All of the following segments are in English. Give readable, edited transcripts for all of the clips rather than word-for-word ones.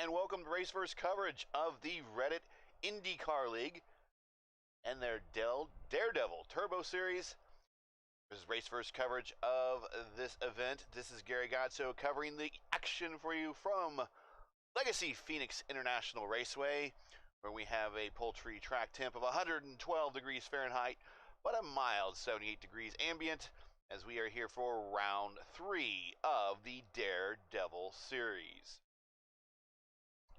And welcome to Race First coverage of the Reddit IndyCar League and their Daredevil Turbo Series. This is Race First coverage of this event. This is Gary Godso covering the action for you from Legacy Phoenix International Raceway, where we have a poultry track temp of 112 degrees Fahrenheit, but a mild 78 degrees ambient, as we are here for round 3 of the Daredevil Series.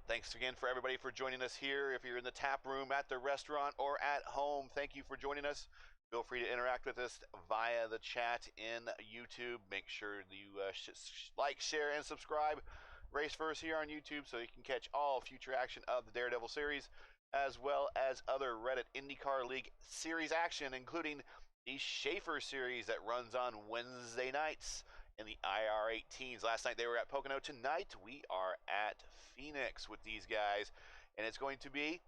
Thanks again for everybody for joining us here. If you're in the tap room, at the restaurant, or at home, thank you for joining us. Feel free to interact with us via the chat in YouTube. Make sure you like, share, and subscribe Race First here on YouTube so you can catch all future action of the Daredevil Series, as well as other Reddit IndyCar League Series action, including the Schaefer Series that runs on Wednesday nights in the IR18s. Last night they were at Pocono. Tonight we are at Phoenix with these guys, and it's going to be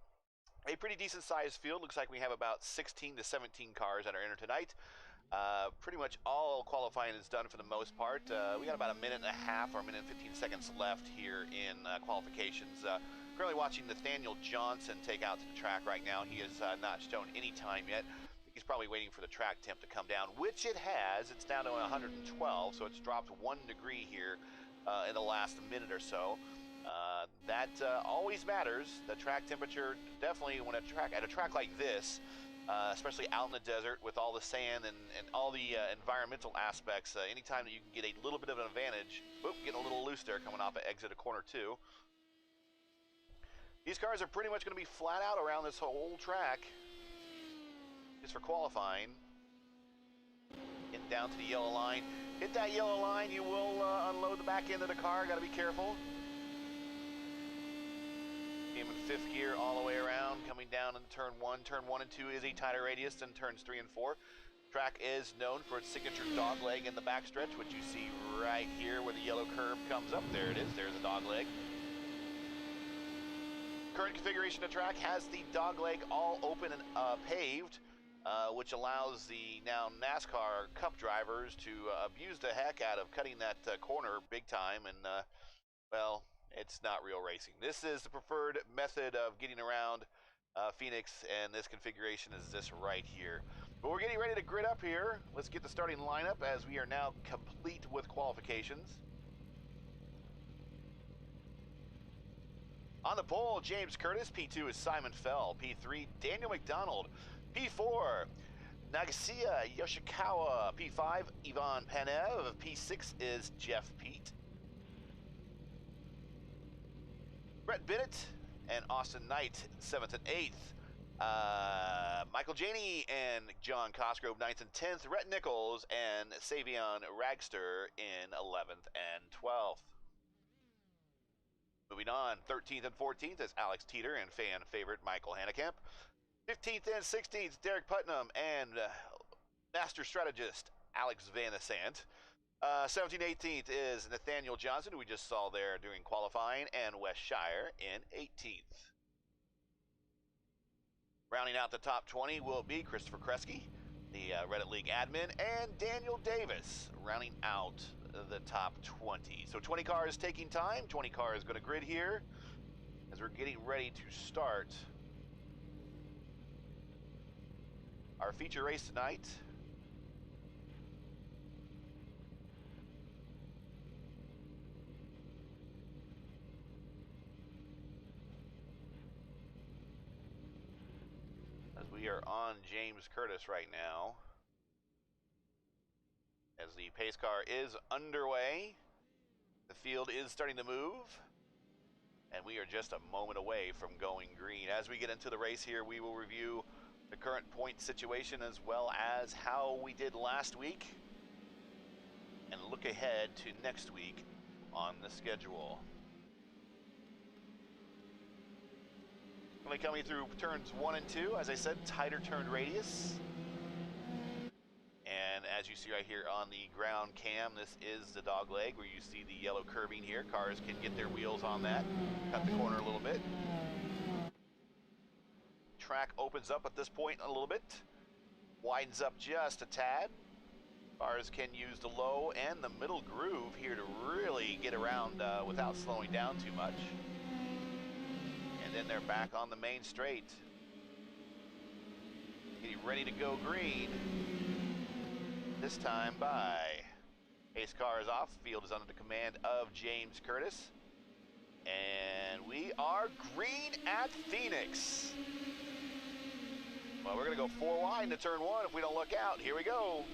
a pretty decent sized field. Looks like we have about 16 to 17 cars that are entered tonight. Pretty much all qualifying is done for the most part. We got about a minute and a half or a minute and 15 seconds left here in qualifications. Currently watching Nathaniel Johnson take out to the track right now. He has not shown any time yet. He's probably waiting for the track temp to come down, which it has. It's down to 112, so it's dropped 1 degree here in the last minute or so. That always matters. The track temperature, definitely when at a track like this, especially out in the desert with all the sand and all the environmental aspects, anytime that you can get a little bit of an advantage. Oop, getting a little loose there coming off at exit of corner 2. These cars are pretty much going to be flat out around this whole track just for qualifying. Getting down to the yellow line. Hit that yellow line, you will unload the back end of the car. Got to be careful. Came in 5th gear all the way around, coming down in turn 1. Turn 1 and 2 is a tighter radius than turns 3 and 4. Track is known for its signature dog leg in the backstretch, which you see right here where the yellow curve comes up. There it is. There's a dog leg. Current configuration of the track has the dog leg all open and paved, which allows the now NASCAR Cup drivers to abuse the heck out of cutting that corner big time, and well, it's not real racing. This is the preferred method of getting around Phoenix, and this configuration is this right here. But we're getting ready to grid up here. Let's get the starting lineup as we are now complete with qualifications. On the pole, James Curtis. P2 is Simon Fell. P3, Daniel McDonald. P4, Nagasia Yoshikawa. P5, Ivan Panev. P6 is Jeff Pete. Brett Bennett and Austin Knight, 7th and 8th. Michael Janey and John Cosgrove, 9th and 10th. Rhett Nichols and Savion Ragster in 11th and 12th. Moving on, 13th and 14th is Alex Teeter and fan favorite Michael Hanekamp. 15th and 16th, Derek Putnam and master strategist Alex Van Asant. 17th, 18th is Nathaniel Johnson, who we just saw there during qualifying, and Wes Shire in 18th. Rounding out the top 20 will be Christopher Kresge, the Reddit League admin, and Daniel Davis, rounding out the top 20. So 20 cars taking time. 20 cars going to grid here as we're getting ready to start our feature race tonight. As we are on James Curtis right now, as the pace car is underway, the field is starting to move, and we are just a moment away from going green. As we get into the race here, we will review the current point situation as well as how we did last week, and look ahead to next week on the schedule. Only coming through turns 1 and 2, as I said, tighter turn radius. And as you see right here on the ground cam, this is the dog leg where you see the yellow curving here. Cars can get their wheels on that, cut the corner a little bit. Track opens up at this point a little bit, widens up just a tad. Cars can use the low and the middle groove here to really get around without slowing down too much. in there back on the main straight. Getting ready to go green. This time by pace car is off. Field is under the command of James Curtis. And we are green at Phoenix. Well, we're going to go 4 wide into turn 1 if we don't look out. Here we go.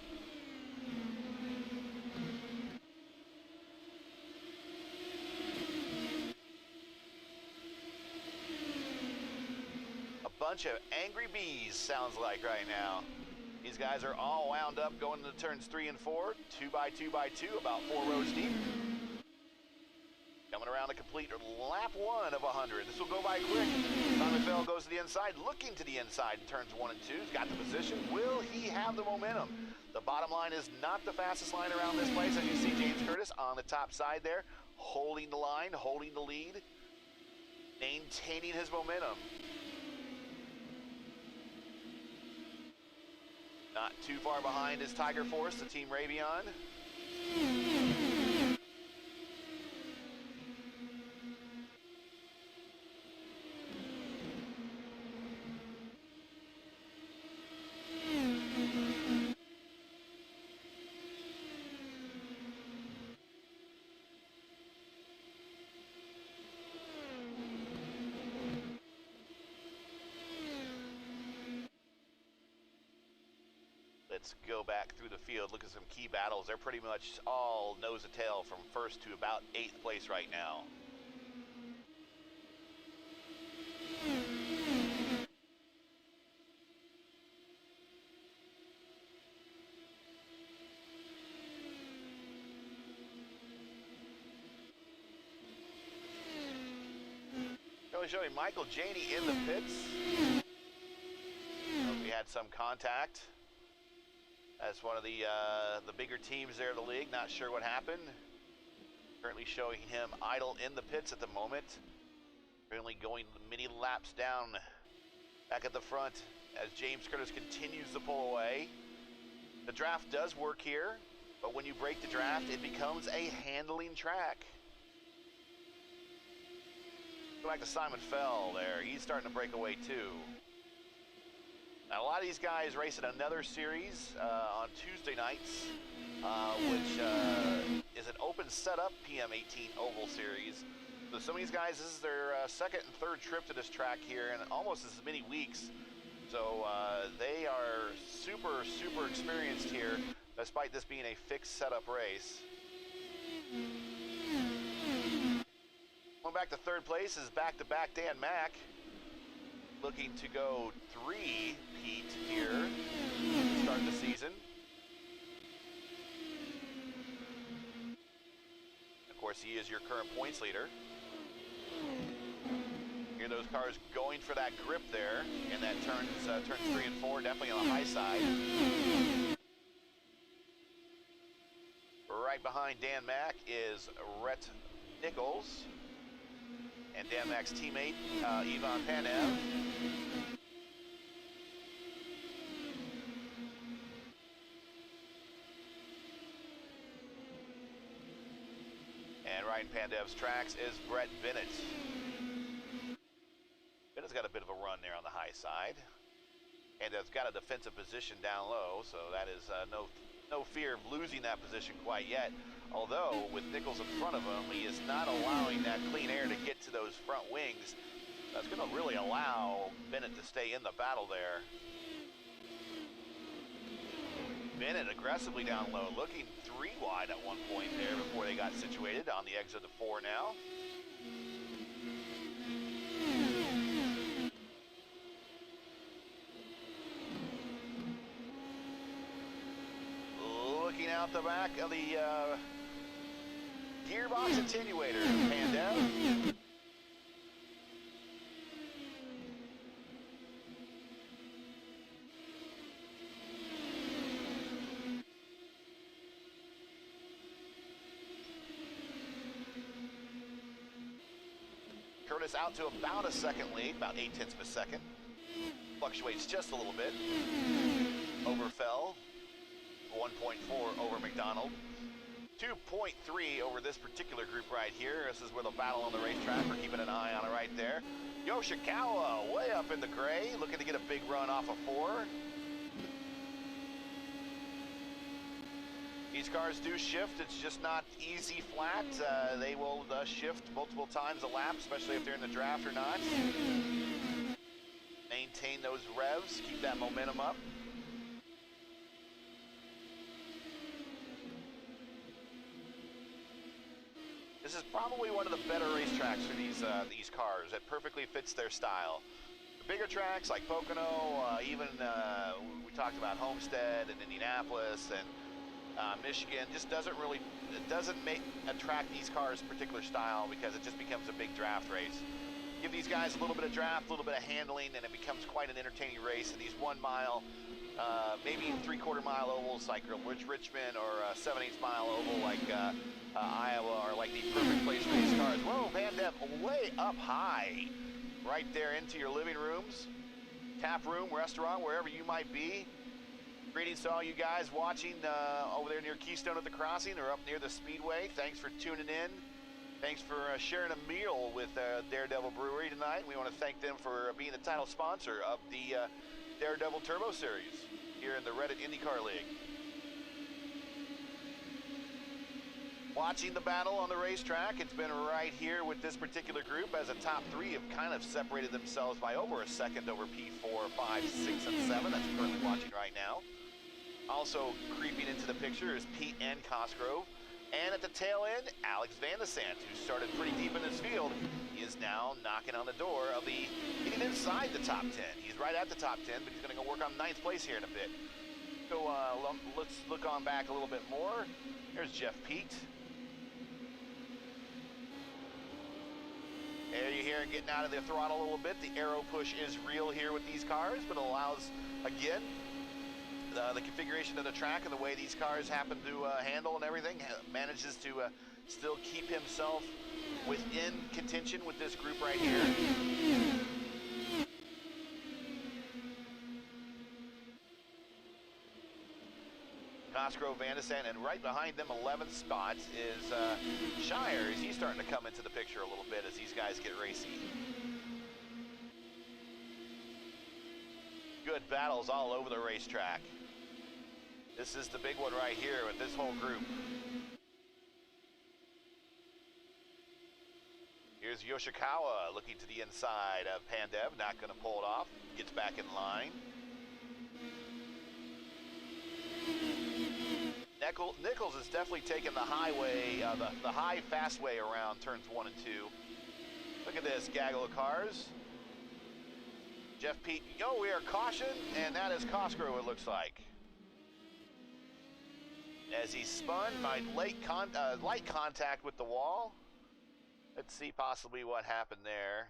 A bunch of angry bees sounds like right now. These guys are all wound up going into turns 3 and 4, 2 by 2 by 2, about 4 rows deep. Coming around to complete lap 1 of 100. This will go by quick. Simon Fell goes to the inside, looking to the inside in turns 1 and 2. He's got the position. Will he have the momentum? The bottom line is not the fastest line around this place. As you see James Curtis on the top side there, holding the line, holding the lead, maintaining his momentum. Not too far behind is Tiger Force, the Team Ravion. Let's go back through the field, look at some key battles. They're pretty much all nose to tail from first to about 8th place right now. Showing Michael Janey in the pits. We had some contact. That's one of the bigger teams there in the league. Not sure what happened. Currently showing him idle in the pits at the moment. Currently going many laps down back at the front as James Curtis continues to pull away. The draft does work here, but when you break the draft, it becomes a handling track. Go back to Simon Fell there. He's starting to break away too. Now, a lot of these guys race in another series on Tuesday nights, which is an open setup PM18 Oval Series. So some of these guys, this is their second and third trip to this track here in almost as many weeks. So they are super, super experienced here, despite this being a fixed setup race. Going back to third place is back-to-back Dan Mack. Looking to go 3-peat here to start the season. Of course, he is your current points leader. Hear those cars going for that grip there in that turns 3 and 4, definitely on the high side. Right behind Dan Mack is Rhett Nichols. And Dan Mack's teammate, Ivan Panev. And riding Pandev's tracks is Brett Bennett. Bennett's got a bit of a run there on the high side. Pandev's got a defensive position down low, so that is no fear of losing that position quite yet. Although, with Nichols in front of him, he is not allowing that clean air to get to those front wings. That's going to really allow Bennett to stay in the battle there. Bennett aggressively down low, looking 3 wide at one point there before they got situated on the exit of 4 now. Looking out the back of the gearbox attenuator, Pandev. Curtis out to about a second lead, about 0.8 of a second. Fluctuates just a little bit. Over Fell, 1.4 over McDonald. 2.3 over this particular group right here. This is where the battle on the racetrack. We're keeping an eye on it right there. Yoshikawa way up in the gray, looking to get a big run off of 4. These cars do shift. It's just not easy flat. They will shift multiple times a lap, especially if they're in the draft or not. Maintain those revs, keep that momentum up. This is probably one of the better racetracks for these cars. It perfectly fits their style. The bigger tracks like Pocono, even we talked about Homestead and Indianapolis and Michigan, just doesn't attract these cars' particular style because it just becomes a big draft race. Give these guys a little bit of draft, a little bit of handling, and it becomes quite an entertaining race. And these 1 mile, maybe 3/4 mile ovals like Richmond or 7/8 mile oval like Iowa are like the perfect place for these cars. Whoa, Pandev way up high, right there into your living rooms, tap room, restaurant, wherever you might be. Greetings to all you guys watching over there near Keystone at the Crossing or up near the Speedway. Thanks for tuning in. Thanks for sharing a meal with Daredevil Brewery tonight. We want to thank them for being the title sponsor of the Daredevil Turbo Series here in the Reddit IndyCar League. Watching the battle on the racetrack, it's been right here with this particular group as the top 3 have kind of separated themselves by over a second over P4, 5, 6, and 7. That's currently watching right now. Also creeping into the picture is Pete and Cosgrove. And at the tail end, Alex Van de Sant, who started pretty deep in this field, he is now knocking on the door of the, getting inside the top 10. He's right at the top 10, but he's going to go work on 9th place here in a bit. So let's look on back a little bit more. Here's Jeff Pete. There you hear him getting out of the throttle a little bit. The aero push is real here with these cars, but it allows, again, the configuration of the track and the way these cars happen to handle and everything manages to still keep himself within contention with this group right here. Cosgrove, Van de Sant, and right behind them, 11th spot, is Shire. He's starting to come into the picture a little bit as these guys get racy. Good battles all over the racetrack. This is the big one right here with this whole group. Here's Yoshikawa looking to the inside of Pandev, not going to pull it off, gets back in line. Nichols is definitely taking the highway, the high fast way around turns 1 and 2. Look at this gaggle of cars. Jeff Pete, we are caution, and that is Cosgrove, it looks like. As he spun, by light contact with the wall. Let's see possibly what happened there.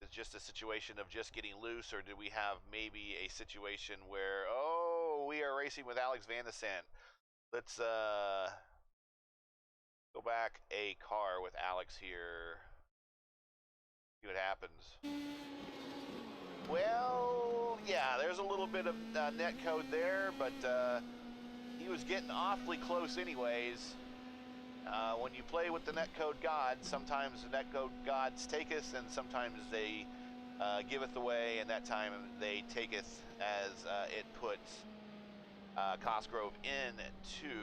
Is it just a situation of just getting loose, or did we have maybe a situation where, we are racing with Alex Van de Sant. Let's go back a car with Alex here. See what happens. Well, yeah, there's a little bit of net code there, but he was getting awfully close anyways. When you play with the netcode gods, sometimes the netcode gods taketh, and sometimes they giveth away, and that time they taketh as it puts Cosgrove into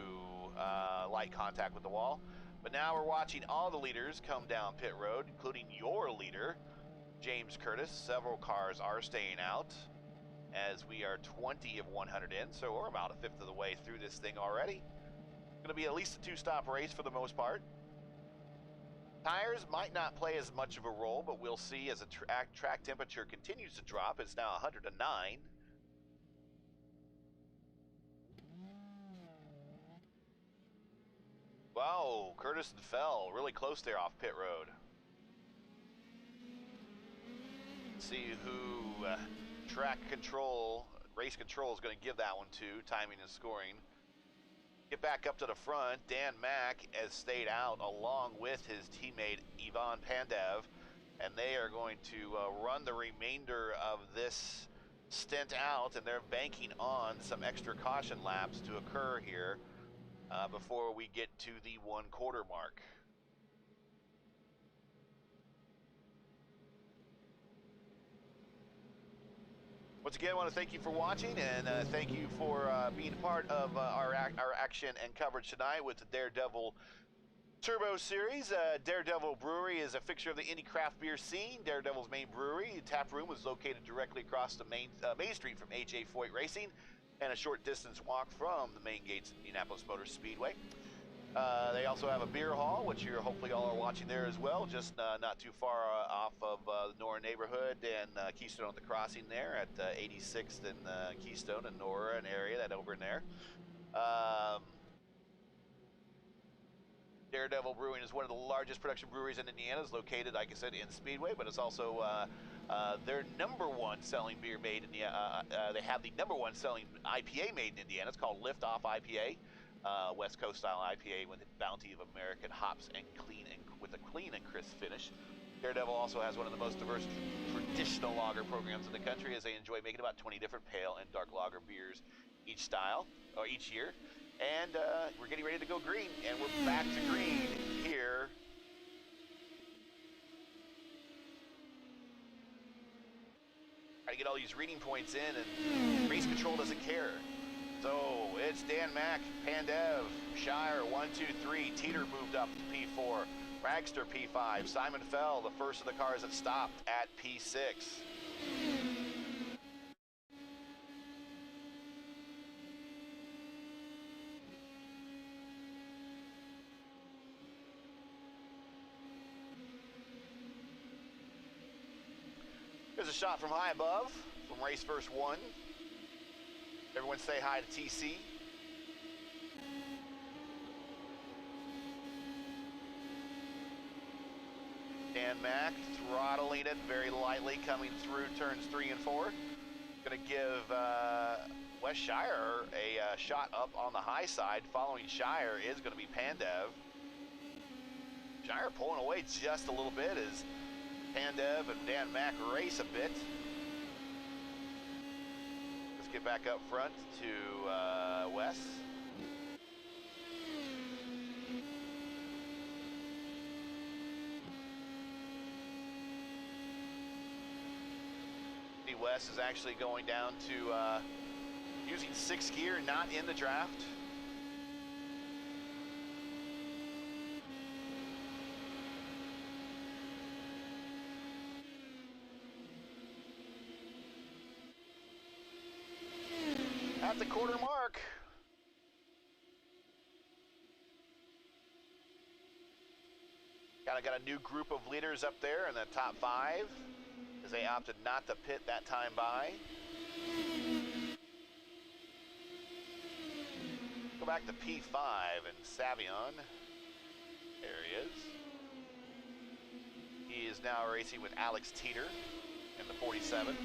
light contact with the wall. But now we're watching all the leaders come down pit road, including your leader, James Curtis. Several cars are staying out as we are 20 of 100 in, so we're about a fifth of the way through this thing already. Going to be at least a 2-stop race for the most part. Tires might not play as much of a role, but we'll see as the track temperature continues to drop. It's now 109. Wow, Curtis and Fell really close there off pit road. Let's see who race control is going to give that one to, timing and scoring. Get back up to the front. Dan Mack has stayed out along with his teammate Ivan Pandev, and they are going to run the remainder of this stint out, and they're banking on some extra caution laps to occur here before we get to the 1/4 mark. Once again, I want to thank you for watching, and thank you for being part of our action and coverage tonight with the Daredevil Turbo Series. Daredevil Brewery is a fixture of the Indy craft beer scene. Daredevil's main brewery, taproom, was located directly across the main street from AJ Foyt Racing, and a short distance walk from the main gates of Indianapolis Motor Speedway. They also have a beer hall, which you're hopefully all are watching there as well, just not too far off of the Nora neighborhood and Keystone at the crossing there at 86th and Keystone and Nora, an area that over in there. Daredevil Brewing is one of the largest production breweries in Indiana. It's located, like I said, in Speedway, but it's also their #1 selling beer made in the. They have the #1 selling IPA made in Indiana. It's called Off IPA. West Coast style IPA with a bounty of American hops and with a clean and crisp finish. Daredevil also has one of the most diverse traditional lager programs in the country, as they enjoy making about 20 different pale and dark lager beers each year. And we're getting ready to go green, and we're back to green here. Try to get all these reading points in, and race control doesn't care. So it's Dan Mack, Pandev, Shire, 1, 2, 3. Teeter moved up to P4. Ragster P5. Simon Fell, the first of the cars that stopped at P6. Here's a shot from high above, from race first 1. Everyone say hi to TC. Dan Mack throttling it very lightly, coming through turns 3 and 4. Going to give Wes Shire a shot up on the high side. Following Shire is going to be Pandev. Shire pulling away just a little bit as Pandev and Dan Mack race a bit. Get back up front to Wes. Wes is actually going down to using 6th gear, not in the draft. At the 1/4 mark. Got a new group of leaders up there in the top 5, as they opted not to pit that time by. Go back to P5 and Savion. There he is. He is now racing with Alex Teeter in the 47.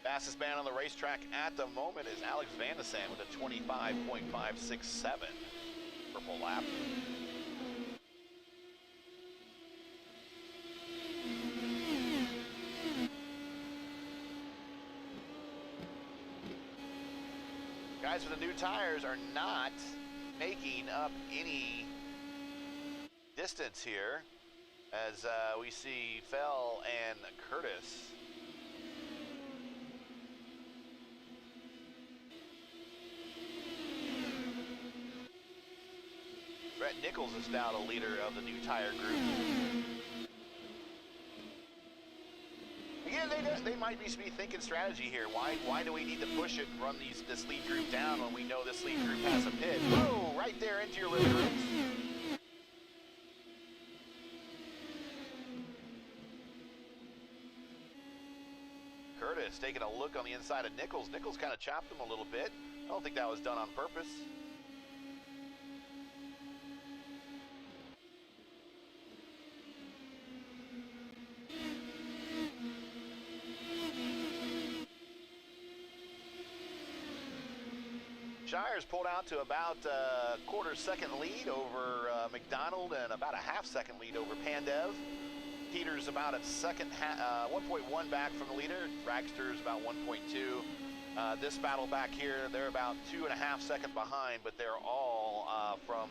Fastest man on the racetrack at the moment is Alex Van de Sande with a 25.567 purple lap. Guys with the new tires are not making up any distance here, as we see Fell and Curtis. Brett Nichols is now the leader of the new tire group. Again, they might be thinking strategy here. Why do we need to push it and run this lead group down when we know this lead group has a pit? Whoa, right there into your living rooms. Curtis taking a look on the inside of Nichols. Nichols kind of chopped him a little bit. I don't think that was done on purpose. Shire's pulled out to about a quarter-second lead over McDonald and about a half-second lead over Pandev. Peter's about at 1.1 back from the leader. Dragster's about 1.2. This battle back here, they're about 2.5 seconds behind, but they're all from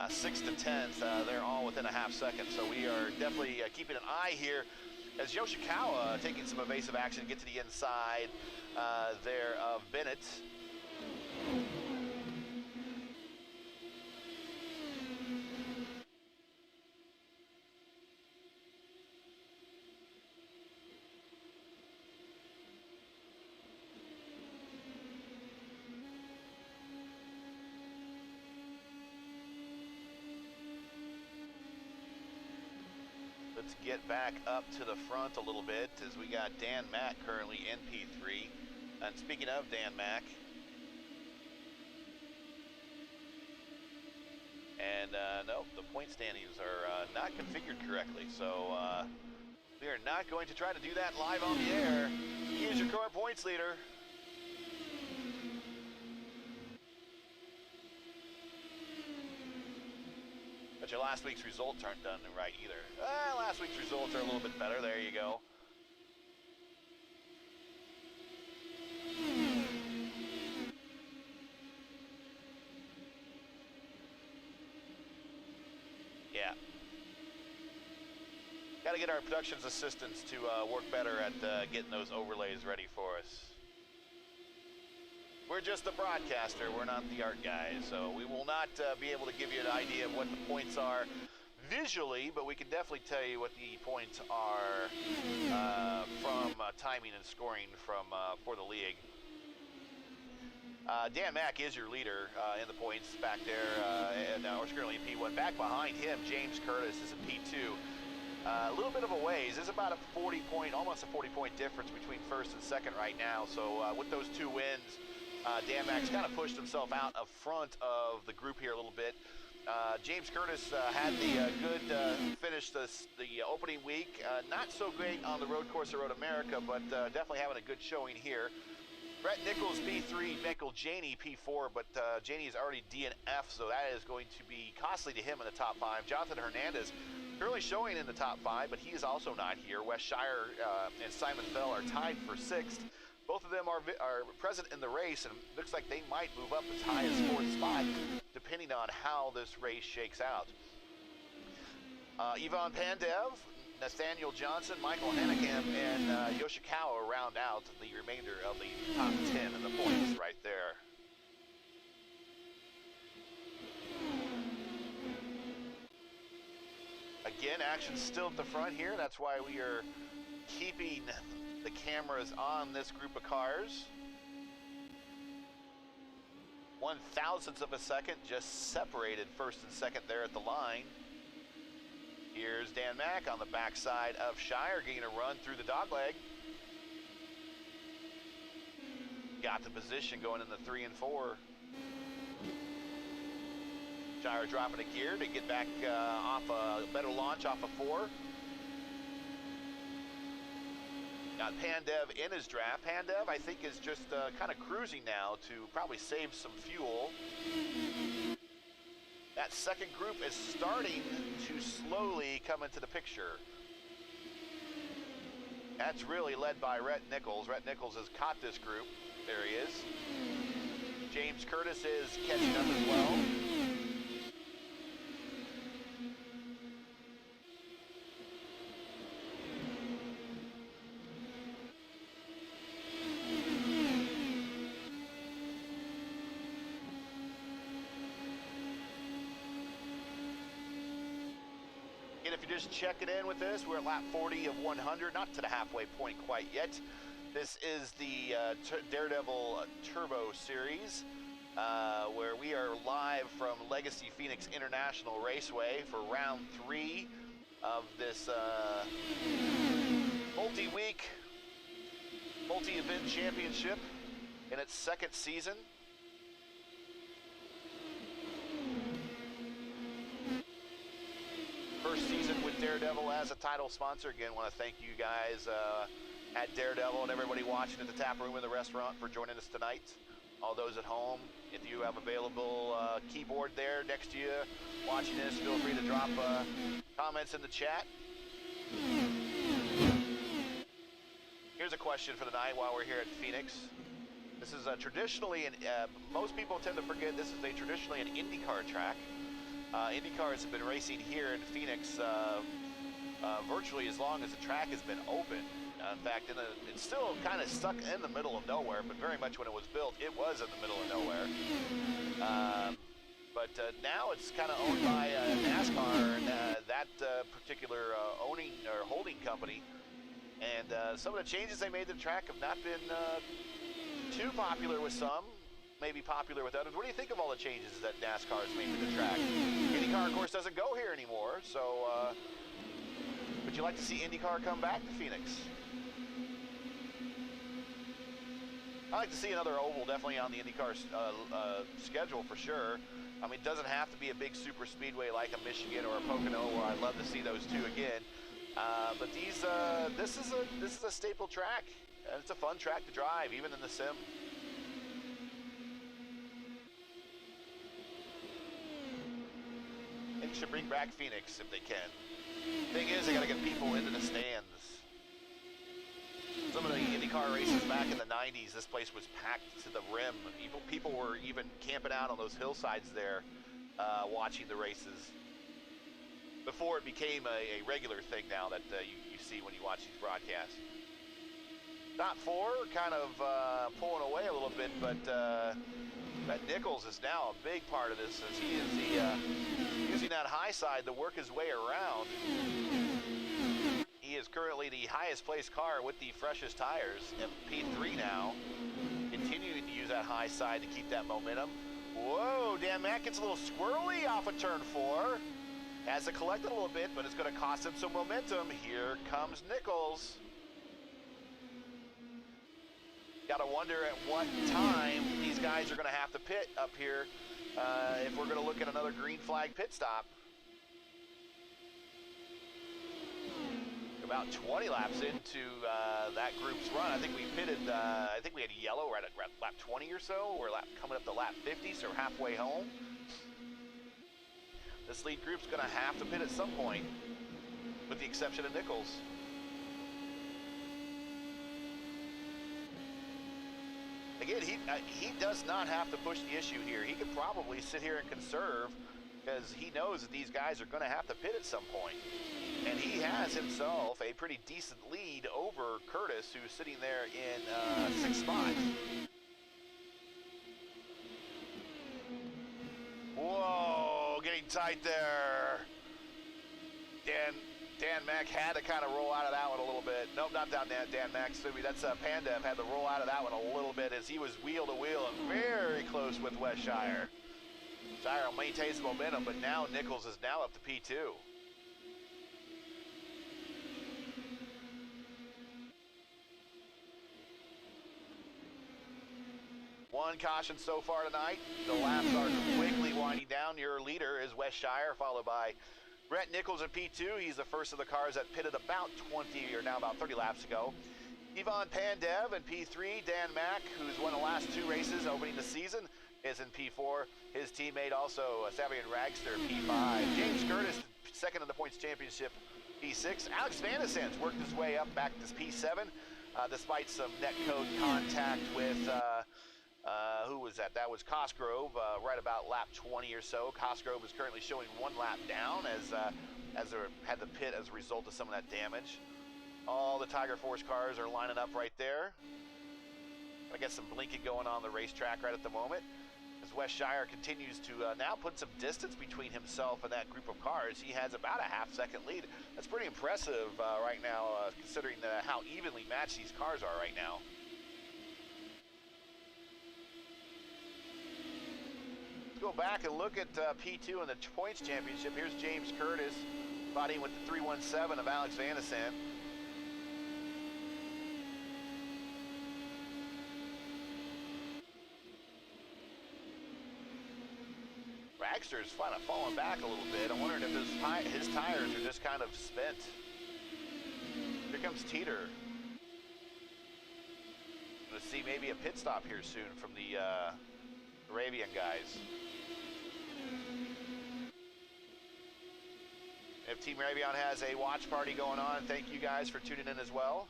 6 to 10th. They're all within a half second. So we are definitely keeping an eye here as Yoshikawa taking some evasive action to get to the inside there of Bennett. Let's get back up to the front a little bit as we got Dan Mack currently in P3. And speaking of Dan Mack, and no, the point standings are not configured correctly, so we are not going to try to do that live on the air. He is your current points leader. But your last week's results aren't done right either. Last week's results are a little bit better. There you go. Yeah. Got to get our productions assistants to work better at getting those overlays ready for us. We're just the broadcaster, we're not the art guys, so we will not be able to give you an idea of what the points are visually, but we can definitely tell you what the points are from timing and scoring from for the league. Dan Mack is your leader in the points back there, and we're currently in P1. Back behind him, James Curtis is in P2. A little bit of a ways. There's about a 40-point, almost a 40-point difference between first and second right now. So with those two wins, Dan Mack's kind of pushed himself out of front of the group here a little bit. James Curtis had the good finish the opening week. Not so great on the road course at Road America, but definitely having a good showing here. Brett Nichols P3, Michael Janey P4, but Janey is already DNF, so that is going to be costly to him in the top 5. Jonathan Hernandez currently showing in the top 5, but he is also not here. Wes Shire and Simon Fell are tied for 6th. Both of them are present in the race, and it looks like they might move up as high as 4th spot, depending on how this race shakes out. Ivan Pandev, Nathaniel Johnson, Michael Hannekam, and Yoshikawa round out the remainder of the top 10 in the points right there. Again, action's still at the front here. That's why we are keeping the cameras on this group of cars. 1/1000th of a second just separated first and second there at the line. Here's Dan Mack on the backside of Shire, getting a run through the dogleg. Got the position going in the 3 and 4. Shire dropping a gear to get back off a better launch off of 4. Got Pandev in his draft. Pandev, I think, is just kind of cruising now to probably save some fuel. That second group is starting to slowly come into the picture. That's really led by Rhett Nichols. Rhett Nichols has caught this group. There he is. James Curtis is catching up as well. If you're just checking in with this, we're at lap 40 of 100, not to the halfway point quite yet. This is the Daredevil Turbo Series, where we are live from Legacy Phoenix International Raceway for round 3 of this multi-week, multi-event championship in its second season. First season with Daredevil as a title sponsor. Again, want to thank you guys at Daredevil and everybody watching at the tap room in the restaurant for joining us tonight. All those at home, if you have available keyboard there next to you watching this, feel free to drop comments in the chat. Here's a question for the night while we're here at Phoenix. This is traditionally, most people tend to forget, this is traditionally an IndyCar track. IndyCars have been racing here in Phoenix virtually as long as the track has been open. In fact, it's still kind of stuck in the middle of nowhere, but very much when it was built, it was in the middle of nowhere. But now it's kind of owned by NASCAR and that particular owning or holding company. And some of the changes they made to the track have not been too popular with some, maybe popular with others. What do you think of all the changes that NASCAR has made to the track? IndyCar, of course, doesn't go here anymore, so would you like to see IndyCar come back to Phoenix? I'd like to see another oval definitely on the IndyCar schedule for sure. I mean, it doesn't have to be a big super speedway like a Michigan or a Pocono, where I'd love to see those two again. But this is a staple track, and it's a fun track to drive, even in the sim. I think they should bring back Phoenix if they can. Thing is, they got to get people into the stands. Some of the IndyCar races back in the 90s, this place was packed to the rim. People were even camping out on those hillsides there, watching the races. Before it became a regular thing now that you see when you watch these broadcasts. Top 4 kind of pulling away a little bit, but Brett Nichols is now a big part of this, as he is using that high side to work his way around. He is currently the highest placed car with the freshest tires at P3 now, continuing to use that high side to keep that momentum. Whoa, Dan Mack gets a little squirrely off of turn 4. Has to collect it a little bit, but it's going to cost him some momentum. Here comes Nichols. Got to wonder at what time these guys are going to have to pit up here if we're going to look at another green flag pit stop. About 20 laps into that group's run. I think we pitted, I think we had yellow right at lap 20 or so. We're coming up to lap 50, so we're halfway home. This lead group's going to have to pit at some point, with the exception of Nichols. Again, he does not have to push the issue here. He could probably sit here and conserve, because he knows that these guys are going to have to pit at some point. And he has himself a pretty decent lead over Curtis, who's sitting there in 6th spot. Whoa, getting tight there. Dan Mack had to kind of roll out of that one a little bit. Nope, not down Dan Mack. That's Pandev had to roll out of that one a little bit as he was wheel to wheel and very close with Wes Shire. Shire maintains the momentum, but now Nichols is now up to P2. One caution so far tonight. The laps are quickly winding down. Your leader is Wes Shire, followed by Brett Nichols at P2. He's the first of the cars that pitted about 20, or now about 30 laps ago. Ivan Pandev in P3. Dan Mack, who's won the last 2 races opening the season, is in P4. His teammate also, Savian Ragster, P5. James Curtis, second in the points championship, P6. Alex Van de Sant's worked his way up back to P7, despite some netcode contact with, who was that? That was Cosgrove, right about lap 20 or so. Cosgrove is currently showing 1 lap down as they had to pit as a result of some of that damage. All the Tiger Force cars are lining up right there. I guess some blinking going on the racetrack right at the moment. As Wes Shire continues to now put some distance between himself and that group of cars. He has about a half-second lead. That's pretty impressive right now, considering how evenly matched these cars are right now. Go back and look at P2 in the points championship. Here's James Curtis fighting with the 317 of Alex Van de Sant. Ragster's kind of falling back a little bit. I'm wondering if his tires are just kind of spent. Here comes Teeter. to see maybe a pit stop here soon from the Arabian guys. If Team Arabian has a watch party going on, thank you guys for tuning in as well.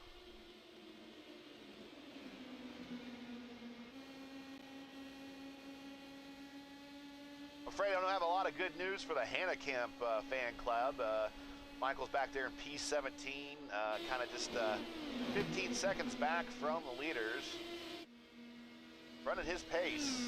I'm afraid I don't have a lot of good news for the Hannah-Camp fan club. Michael's back there in P17, kind of just 15 seconds back from the leaders, running his pace.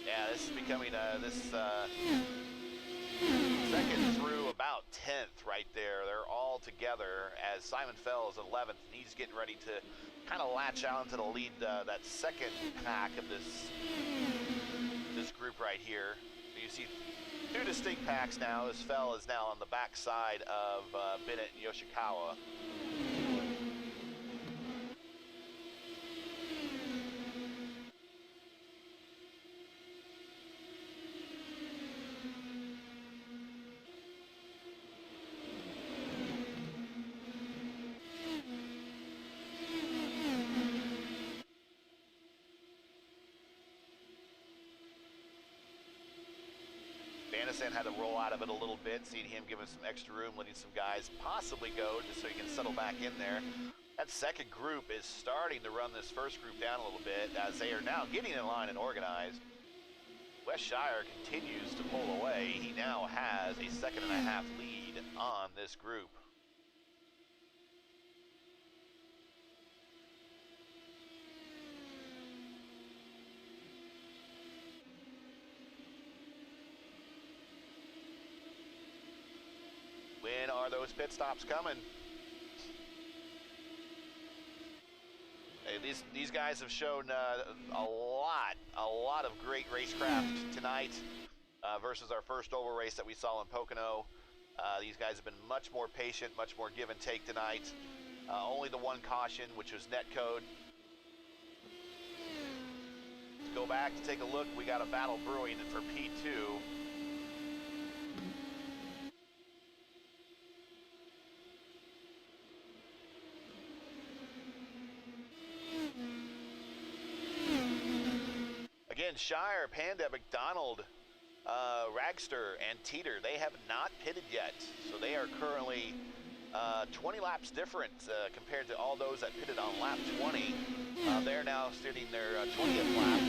Yeah, this is becoming this second through about 10th right there. They're all together as Simon Fell is 11th. And he's getting ready to kind of latch on to the lead, that second pack of this group right here. You see two distinct packs now. This Fell is now on the back side of Bennett and Yoshikawa. Anderson had to roll out of it a little bit, seeing him giving some extra room, letting some guys possibly go just so he can settle back in there. That second group is starting to run this first group down a little bit as they are now getting in line and organized. Wes Shire continues to pull away. He now has a 1.5 second lead on this group. When are those pit stops coming? Hey, these guys have shown a lot of great racecraft tonight versus our first oval race that we saw in Pocono. These guys have been much more patient, much more give and take tonight. Only the one caution, which was netcode. Let's go back to take a look. We got a battle brewing for P2. Again, Shire, Panda, McDonald, Ragster, and Teeter, they have not pitted yet. So they are currently 20 laps different compared to all those that pitted on lap 20. They're now sitting their 20th lap,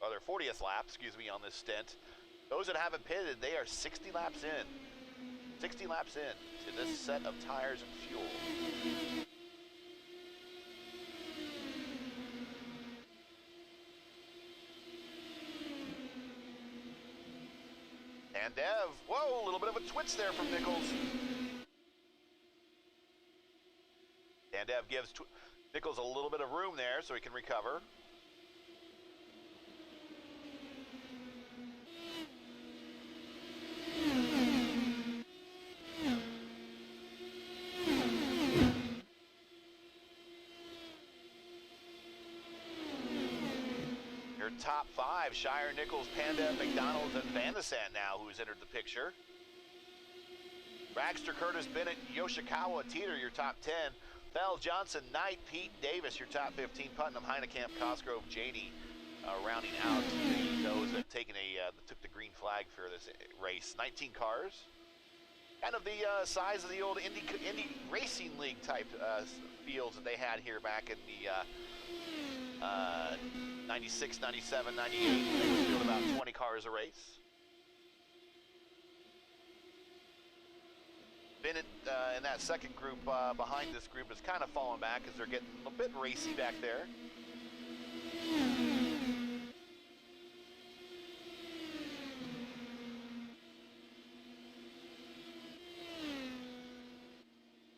or their 40th lap, excuse me, on this stint. Those that haven't pitted, they are 60 laps in. 60 laps in to this set of tires and fuel. And Dev, whoa, a little bit of a twitch there from Nichols. And Dev gives Nichols a little bit of room there so he can recover. Top five, Shire, Nichols, Panda, McDonald, and Van de Sant now, who's entered the picture. Ragster, Curtis, Bennett, Yoshikawa, Teeter, your top 10. Fell, Johnson, Knight, Pete, Davis, your top 15. Putnam, Heinekamp, Cosgrove, JD, rounding out those that took the green flag for this race. 19 cars. Kind of the size of the old Indy Racing League type fields that they had here back in the 96, 97, 98. They were doing about 20 cars a race. Bennett in that second group behind this group is kind of falling back as they're getting a bit racy back there.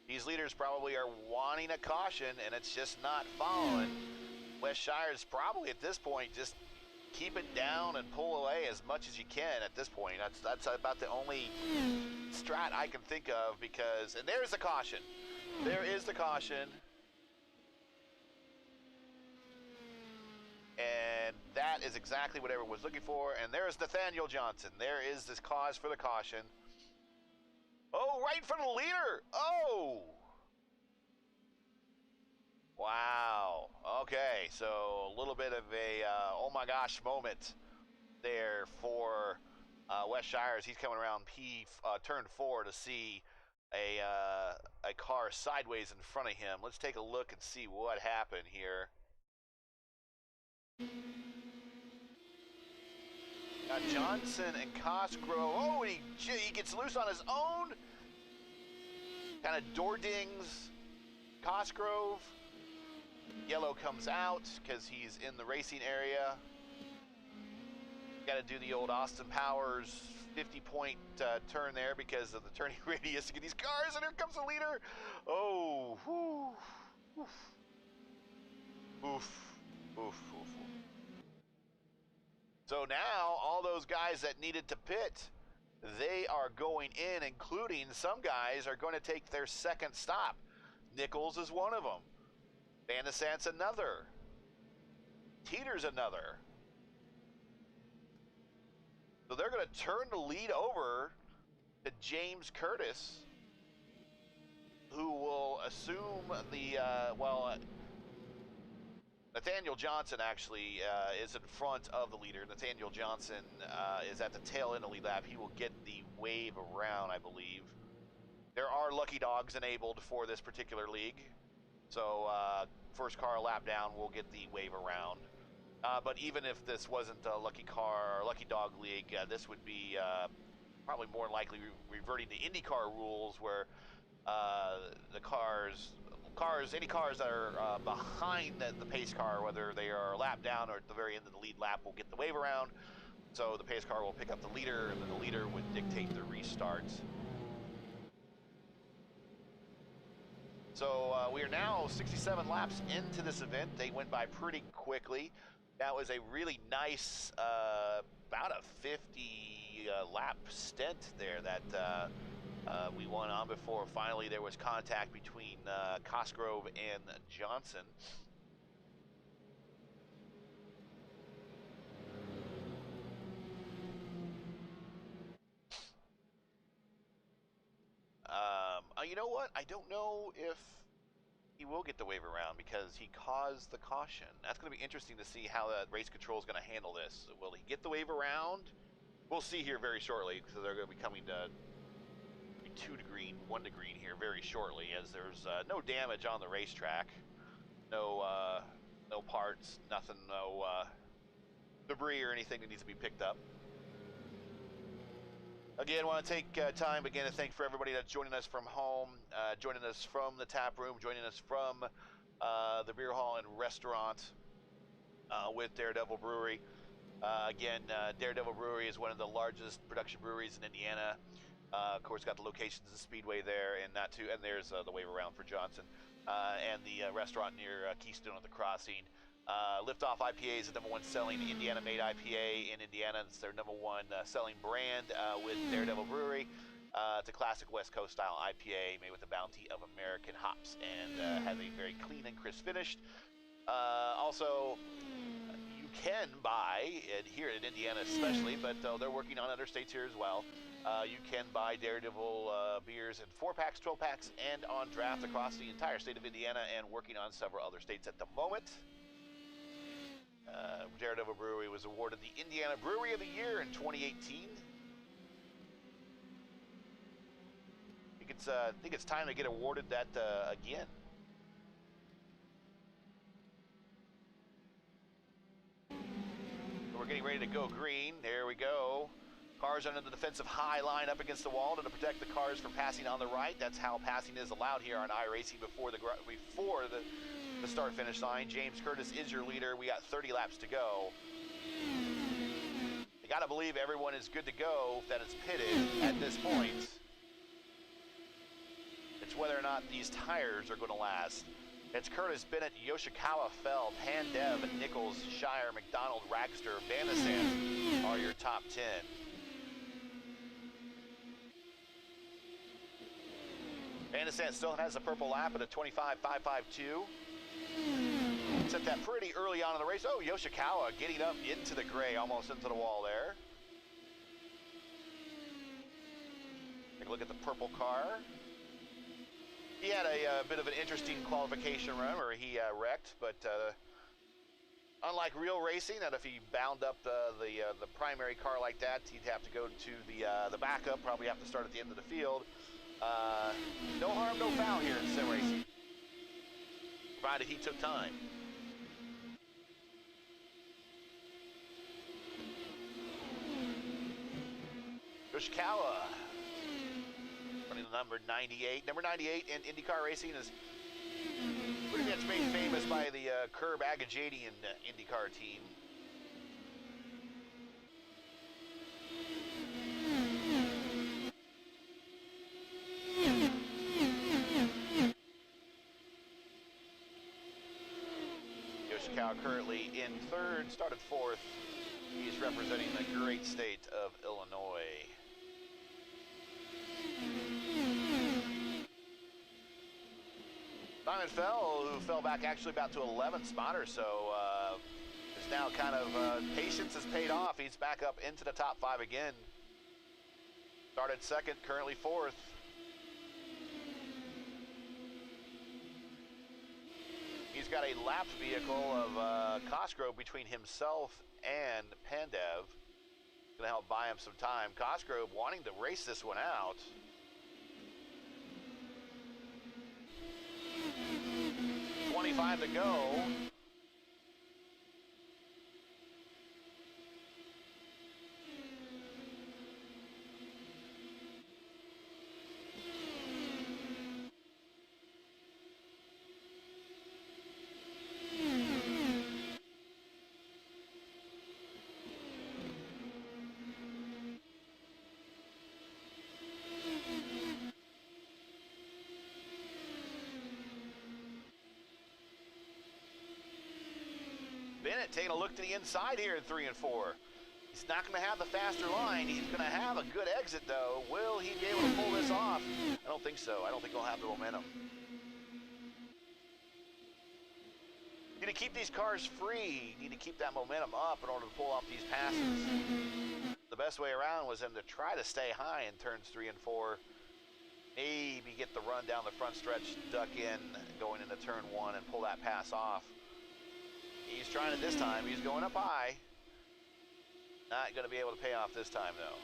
These leaders probably are wanting a caution, and it's just not following. Wes Shire is probably at this point just keep it down and pull away as much as you can at this point. That's about the only strat I can think of, because, and there's the caution. There is the caution. And that is exactly what everyone was looking for. And there's Nathaniel Johnson. There is this cause for the caution. Oh, right in front of the leader. Oh. Wow. Okay, so a little bit of a oh my gosh moment there for Wes Shires. He's coming around turn 4 to see a car sideways in front of him. Let's take a look and see what happened here. Got Johnson and Cosgrove. Oh, and he gets loose on his own. Kind of door dings Cosgrove. Yellow comes out because he's in the racing area. Got to do the old Austin Powers 50-point turn there because of the turning radius to get these cars, and here comes the leader. Oh, whew, oof, oof, oof, oof. So now all those guys that needed to pit, they are going in, including some guys are going to take their second stop. Nichols is one of them. Van de Sant's another. Teeter's another. So they're going to turn the lead over to James Curtis, who will assume the, Nathaniel Johnson actually is in front of the leader. Nathaniel Johnson is at the tail end of the lead lap. He will get the wave around, I believe. There are lucky dogs enabled for this particular league. So first car lap down will get the wave around. But even if this wasn't a lucky car or lucky dog league, this would be probably more likely reverting to IndyCar rules, where any cars that are behind the pace car, whether they are lap down or at the very end of the lead lap, will get the wave around. So the pace car will pick up the leader, and then the leader would dictate the restart. So we are now 67 laps into this event. They went by pretty quickly. That was a really nice, about a 50 lap stint there that we went on before finally there was contact between Cosgrove and Johnson. You know what? I don't know if he will get the wave around because he caused the caution. That's going to be interesting to see how the race control is going to handle this. Will he get the wave around? We'll see here very shortly, because they're going to be coming to 2 to green, 1 to green here very shortly, as there's no damage on the racetrack. No parts, nothing, no debris or anything that needs to be picked up. Again, I want to take time again to thank for everybody that's joining us from home, joining us from the tap room, joining us from the beer hall and restaurant with Daredevil Brewery. Again, Daredevil Brewery is one of the largest production breweries in Indiana. Of course, got the locations of the Speedway there, and there's the wave around for Johnson, and the restaurant near Keystone at the Crossing. Liftoff IPA is the #1 selling Indiana-made IPA in Indiana. It's their #1 selling brand with Daredevil Brewery. It's a classic West Coast style IPA made with a bounty of American hops and has a very clean and crisp finish. Also, you can buy it here in Indiana especially, but they're working on other states here as well. You can buy Daredevil beers in 4-packs, 12-packs, and on draft across the entire state of Indiana, and working on several other states at the moment. Daredevil Brewery was awarded the Indiana Brewery of the Year in 2018. I think it's time to get awarded that again. So we're getting ready to go green. There we go. Cars under the defensive high line up against the wall to protect the cars from passing on the right. That's how passing is allowed here on iRacing before the start-finish line. James Curtis is your leader. We got 30 laps to go. You got to believe everyone is good to go that is pitted at this point. It's whether or not these tires are going to last. It's Curtis, Bennett, Yoshikawa, Feld, Handev, Nichols, Shire, McDonald, Ragster, Vandersand are your top 10. Vandersand still has a purple lap at a 25.552. Set that pretty early on in the race. Oh, Yoshikawa getting up into the gray, almost into the wall there. Take a look at the purple car. He had a bit of an interesting qualification run where he wrecked, but unlike RIL Racing, that if he bound up the primary car like that, he'd have to go to the backup, probably have to start at the end of the field. No harm, no foul here in sim racing, provided he took time. Yoshikawa running the number 98. Number 98 in IndyCar racing is pretty much made famous by the Curb Agajadian IndyCar team. Yoshikawa currently in third, started fourth. He's representing the great state of Illinois. Simon Fell, who fell back actually about to 11th spot or so, is now kind of, patience has paid off. He's back up into the top 5 again. Started second, currently fourth. He's got a lapped vehicle of Cosgrove between himself and Pandev. Gonna help buy him some time. Cosgrove wanting to race this one out. .25 to go. Bennett taking a look to the inside here in 3 and 4. He's not going to have the faster line. He's going to have a good exit, though. Will he be able to pull this off? I don't think so. I don't think he'll have the momentum. You need to keep these cars free. You need to keep that momentum up in order to pull off these passes. The best way around was him to try to stay high in turns 3 and 4. Maybe get the run down the front stretch, duck in, going into turn 1 and pull that pass off. He's trying it this time. He's going up high. Not going to be able to pay off this time, though.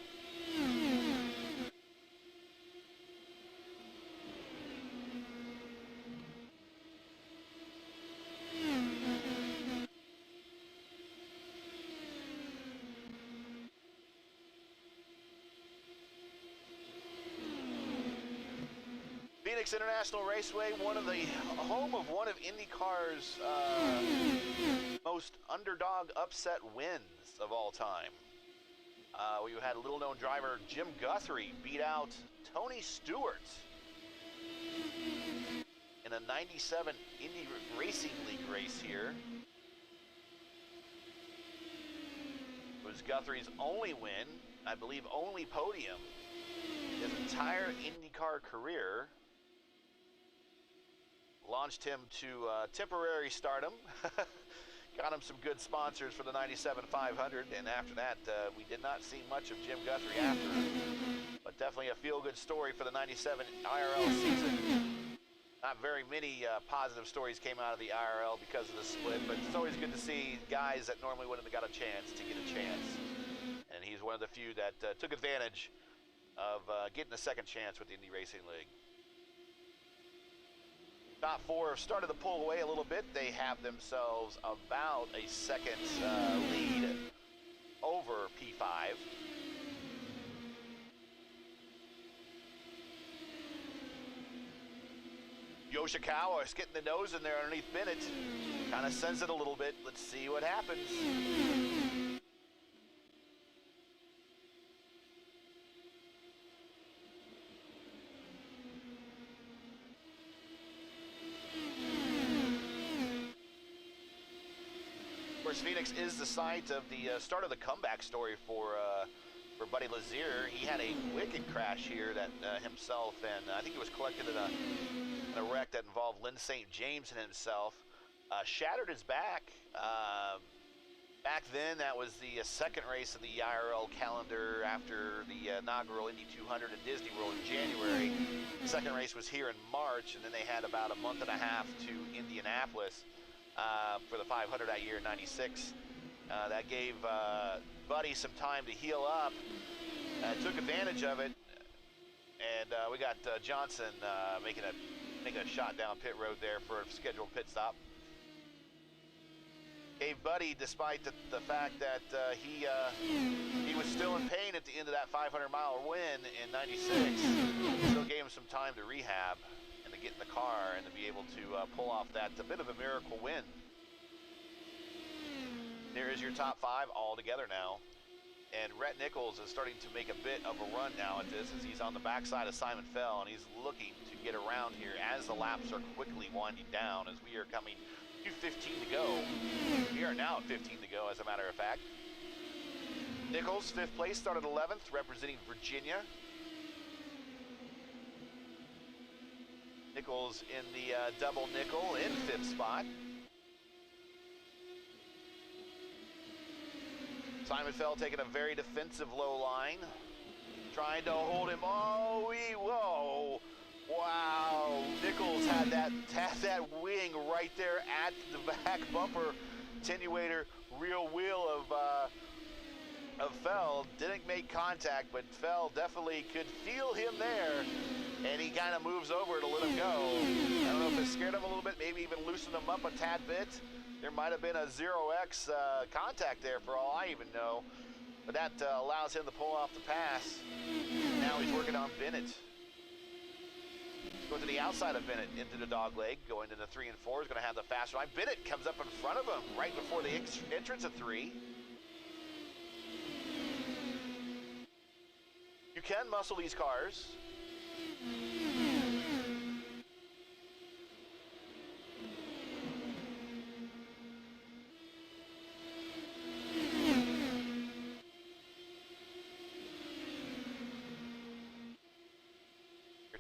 Phoenix International Raceway, home of one of IndyCar's most underdog upset wins of all time. We had little-known driver Jim Guthrie beat out Tony Stewart in a 97 Indy Racing League race here. It was Guthrie's only win, I believe only podium, his entire IndyCar career. Launched him to temporary stardom. Got him some good sponsors for the 97 500, and after that, we did not see much of Jim Guthrie after. But definitely a feel-good story for the 97 IRL season. Not very many positive stories came out of the IRL because of the split, but it's always good to see guys that normally wouldn't have got a chance to get a chance. And he's one of the few that took advantage of getting a second chance with the Indy Racing League. Top 4 have started to pull away a little bit. They have themselves about a second lead over P5. Yoshikawa is getting the nose in there underneath Bennett. Kind of sends it a little bit. Let's see what happens. course, Phoenix is the site of the start of the comeback story for Buddy Lazier. He had a wicked crash here that himself, and I think he was collected in a wreck that involved Lynn St. James and himself. Shattered his back. Back then, that was the second race of the IRL calendar after the inaugural Indy 200 at Disney World in January. The second race was here in March, and then they had about a month and a half to Indianapolis for the 500 that year in '96. That gave Buddy some time to heal up. Took advantage of it, and we got Johnson making a shot down pit road there for a scheduled pit stop. Gave Buddy, despite the fact that he was still in pain at the end of that 500-mile win in '96, still gave him some time to rehab and to get in the car and to be able to pull off that a bit of a miracle win. There is your top 5 all together now. And Rhett Nichols is starting to make a bit of a run now at this as he's on the backside of Simon Fell, and he's looking to get around here as the laps are quickly winding down as we are coming to 15 to go. We are now at 15 to go, as a matter of fact. Nichols, 5th place, started 11th, representing Virginia. Nichols in the double nickel in 5th spot. Simon Fell taking a very defensive low line, trying to hold him. Oh, whoa. Wow, Nichols had that wing right there at the back bumper attenuator rear wheel of Fell. Didn't make contact, but Fell definitely could feel him there, and he kind of moves over to let him go. I don't know if it scared him a little bit, maybe even loosened him up a tad bit. There might have been a 0x contact there for all I even know, but that allows him to pull off the pass. Now he's working on Bennett. Going to the outside of Bennett into the dog leg, going into 3 and 4, is going to have the faster line. Bennett comes up in front of him right before the entrance of 3. You can muscle these cars.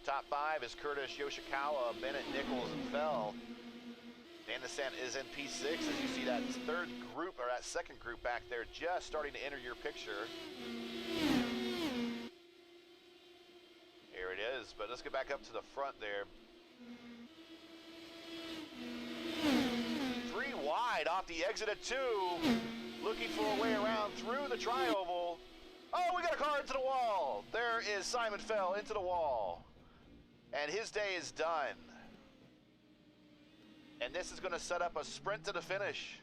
Top 5 is Curtis, Yoshikawa, Bennett, Nichols, and Fell. Dan DeSant is in P6 as you see that third group, or that second group back there just starting to enter your picture. Here it is, but let's get back up to the front there. 3 wide off the exit at 2, looking for a way around through the tri-oval. Oh, we got a car into the wall. There is Simon Fell into the wall. And his day is done. And this is going to set up a sprint to the finish.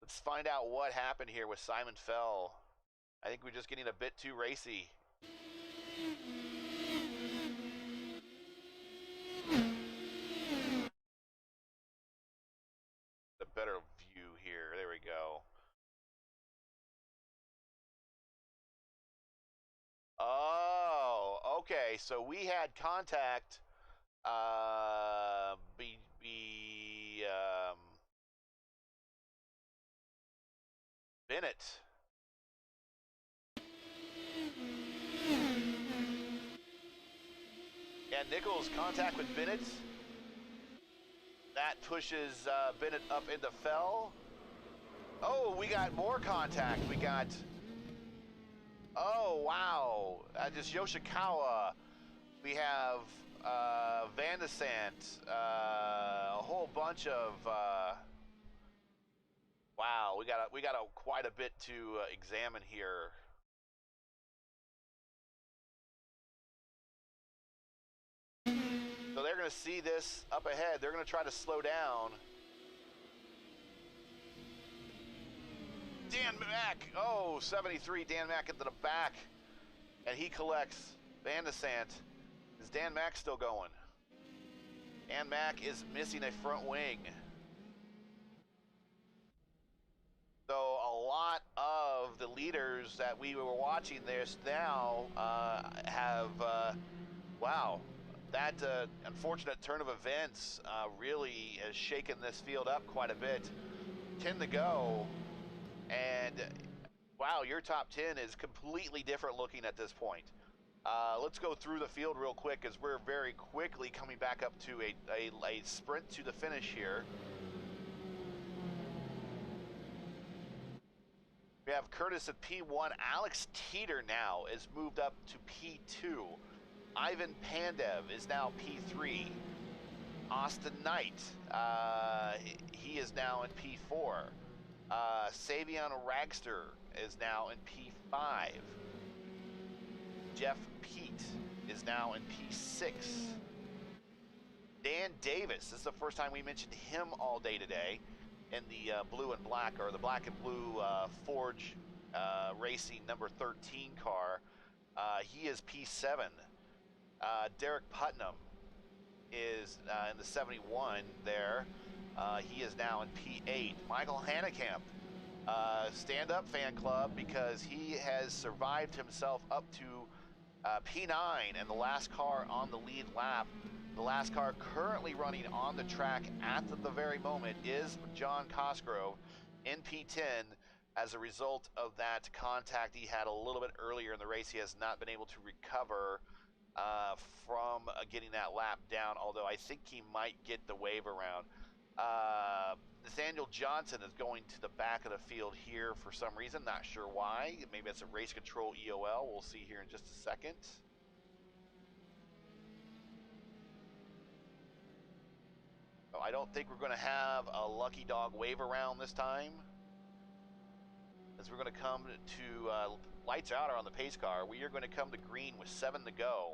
Let's find out what happened here with Simon Fell. I think we're just getting a bit too racy. A better view here. There we go. Oh, okay. So we had contact. Bennett. And Nichols contact with Bennett. That pushes Bennett up into Fell. Oh, we got more contact. We got. Oh, wow. Just Yoshikawa. We have Van de Sant. A whole bunch of. Wow, we got quite a bit to examine here. So they're going to see this up ahead. They're going to try to slow down. Dan Mack, oh, 73, Dan Mack into the back. And he collects Van de Sant. Is Dan Mack still going? Dan Mack is missing a front wing. So a lot of the leaders that we were watching this now have, wow, that unfortunate turn of events really has shaken this field up quite a bit. 10 to go, and wow, your top 10 is completely different looking at this point. Let's go through the field real quick as we're very quickly coming back up to a sprint to the finish here. We have Curtis at P1. Alex Teeter now is moved up to P2. Ivan Pandev is now P3. Austin Knight, he is now in P4. Savion Ragster is now in P5. Jeff Pete is now in P6. Dan Davis, this is the first time we mentioned him all day today, in the blue and black, or the black and blue Forge Racing number 13 car. He is P7. Derek Putnam is in the 71 there. He is now in P8. Michael Hannekamp, stand up fan club, because he has survived himself up to P9, and the last car on the lead lap, the last car currently running on the track at the very moment, is John Cosgrove in P10. As a result of that contact he had a little bit earlier in the race, he has not been able to recover from getting that lap down, although I think he might get the wave around. Nathaniel Johnson is going to the back of the field here for some reason, not sure why. Maybe it's a race control EOL. We'll see here in just a second. Oh, I don't think we're going to have a lucky dog wave around this time, as we're going to come to lights out on the pace car. We are going to come to green with 7 to go.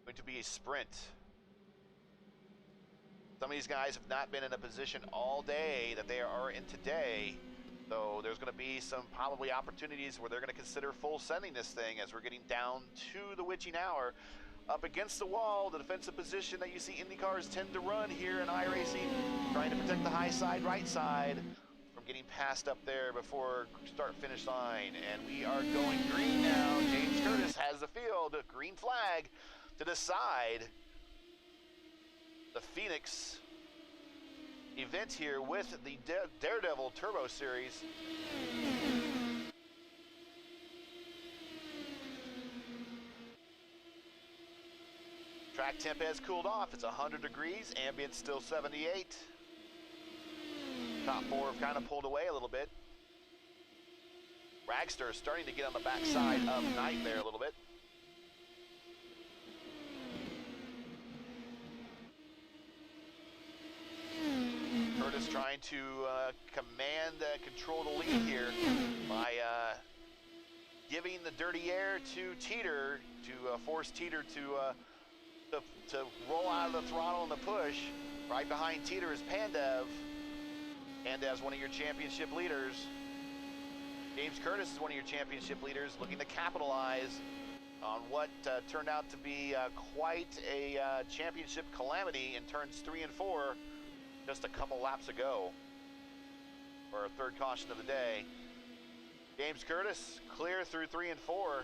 Going to be a sprint. Some of these guys have not been in a position all day that they are in today, so there's going to be some probably opportunities where they're going to consider full sending this thing, as we're getting down to the witching hour. Up against the wall, the defensive position that you see Indy cars tend to run here in iRacing, trying to protect the high side, right side, from getting passed up there before start-finish line. And we are going green now. James Curtis has the field, green flag to decide the Phoenix event here with the Daredevil Turbo Series. Track temp has cooled off. It's 100 degrees, ambient still 78. Top four have kind of pulled away a little bit. Ragster is starting to get on the backside of Knight there a little bit. Curtis trying to command, control the lead here by giving the dirty air to Teeter, to force Teeter to roll out of the throttle and the push. Right behind Teeter is Pandev, and as one of your championship leaders, James Curtis is one of your championship leaders, looking to capitalize on what turned out to be quite a championship calamity in turns 3 and 4 just a couple laps ago, for our third caution of the day. James Curtis clear through 3 and 4.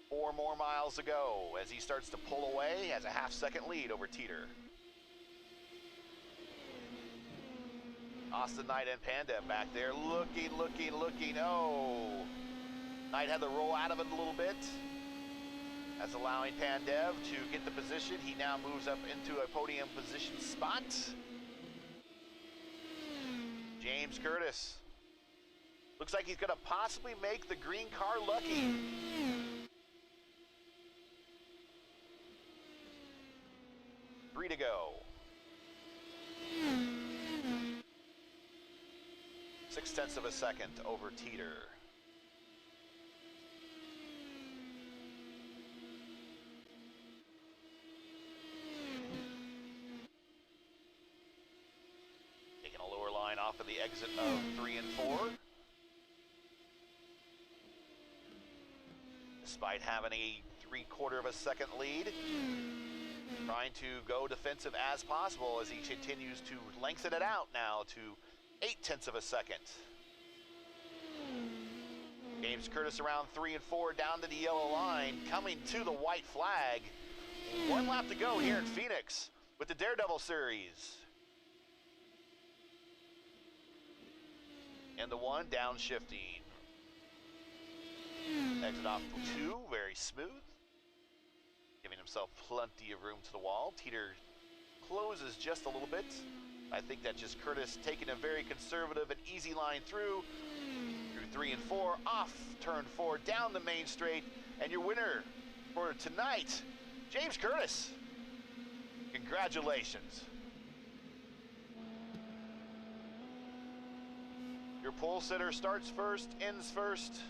4 more miles to go as he starts to pull away, has a half-second lead over Teeter. Austin Knight and Pandev back there, looking. Oh, Knight had to roll out of it a little bit. That's allowing Pandev to get the position. He now moves up into a podium position spot. James Curtis looks like he's going to possibly make the green car lucky. Three to go. 0.6 of a second over Teeter. Taking a lower line off of the exit of 3 and 4. Despite having a 3/4 of a second lead, trying to go defensive as possible as he continues to lengthen it out now to 0.8 of a second. James Curtis around 3 and 4 down to the yellow line, coming to the white flag. 1 lap to go here in Phoenix. with the Daredevil Series. And the one downshifting. Exit off 2, very smooth. Giving himself plenty of room to the wall. Teeter closes just a little bit. I think that's just Curtis taking a very conservative and easy line through 3 and 4, off turn 4, down the main straight, and your winner for tonight, James Curtis. Congratulations. Your pole sitter starts first, ends first.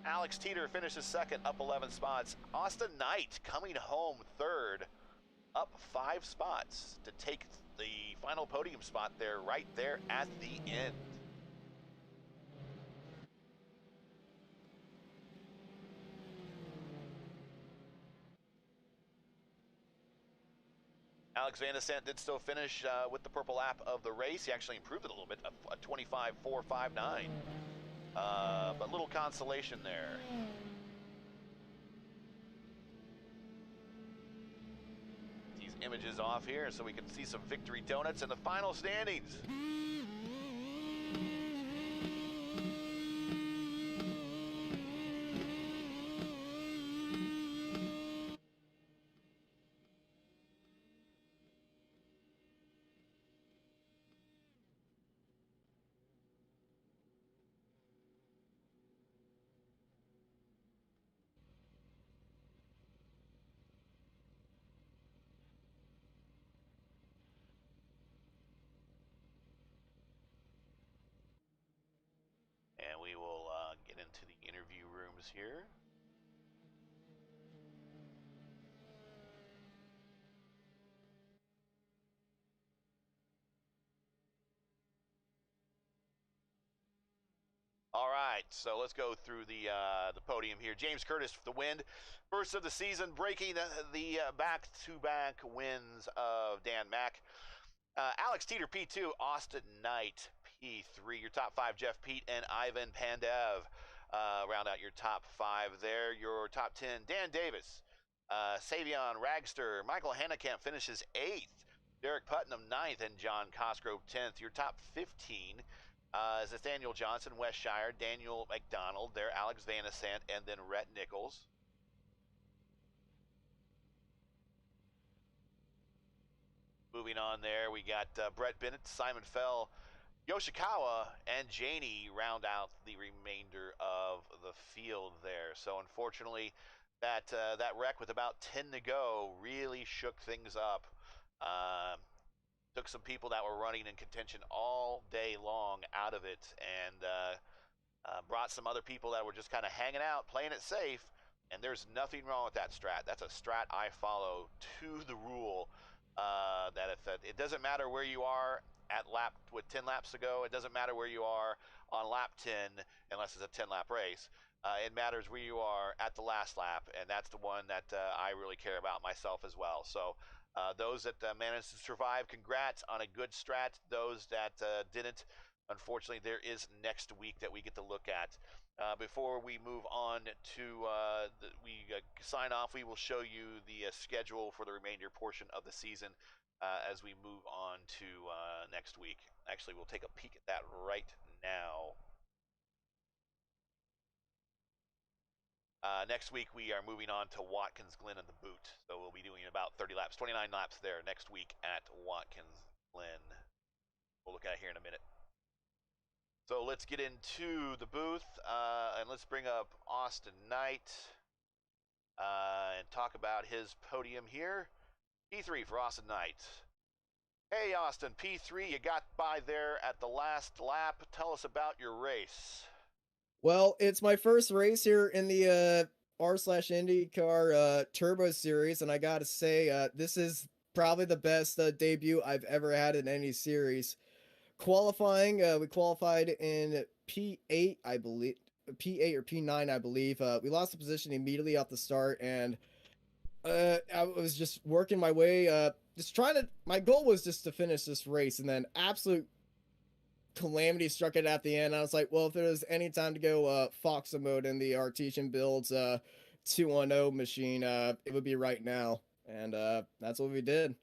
Alex Teeter finishes second, up 11 spots. Austin Knight coming home third, up 5 spots to take the final podium spot there, right there at the end. Alex Van Descent did still finish with the purple lap of the race. He actually improved it a little bit, a 25.459. But little consolation there. These images off here so we can see some victory donuts in the final standings. And we will get into the interview rooms here. All right, so let's go through the podium here. James Curtis, the win, first of the season, breaking the back-to-back wins of Dan Mack. Alex Teeter, P2, Austin Knight, P3. Your top 5, Jeff Pete and Ivan Pandev. Round out your top 5 there. Your top 10, Dan Davis, Savion Ragster, Michael Hannekamp finishes 8th. Derek Putnam 9th, and John Cosgrove 10th. Your top 15 is Nathaniel Johnson, Wes Shire, Daniel McDonald there, Alex Van Descent, and then Rhett Nichols. Moving on there, we got Brett Bennett, Simon Fell, Yoshikawa, and Janie round out the remainder of the field there. So unfortunately, that wreck with about 10 to go really shook things up. Took some people that were running in contention all day long out of it, and brought some other people that were just kind of hanging out, playing it safe. And there's nothing wrong with that strat. That's a strat I follow to the rule. That if it doesn't matter where you are at lap with 10 laps to go, it doesn't matter where you are on lap 10 unless it's a 10-lap race. It matters where you are at the last lap, and that's the one that I really care about myself as well. So those that managed to survive, congrats on a good strat. Those that didn't, unfortunately, there is next week that we get to look at. Before we move on to sign off, we will show you the schedule for the remainder portion of the season as we move on to next week. Actually, we'll take a peek at that right now. Next week, we are moving on to Watkins Glen and the Boot. So we'll be doing about 30 laps, 29 laps there next week at Watkins Glen. We'll look at it here in a minute. So let's get into the booth, and let's bring up Austin Knight and talk about his podium here. P3 for Austin Knight. Hey, Austin, P3, you got by there at the last lap. Tell us about your race. Well, it's my first race here in the r/IndyCar Turbo Series, and I gotta say, this is probably the best debut I've ever had in any series. Qualifying, we qualified in P8, I believe, P8 or P9, I believe. We lost the position immediately off the start, and I was just working my way, my goal was just to finish this race, and then absolute calamity struck it at the end. I was like, well, if there was any time to go Foxa mode in the Artesian Builds 210 machine, it would be right now. and that's what we did.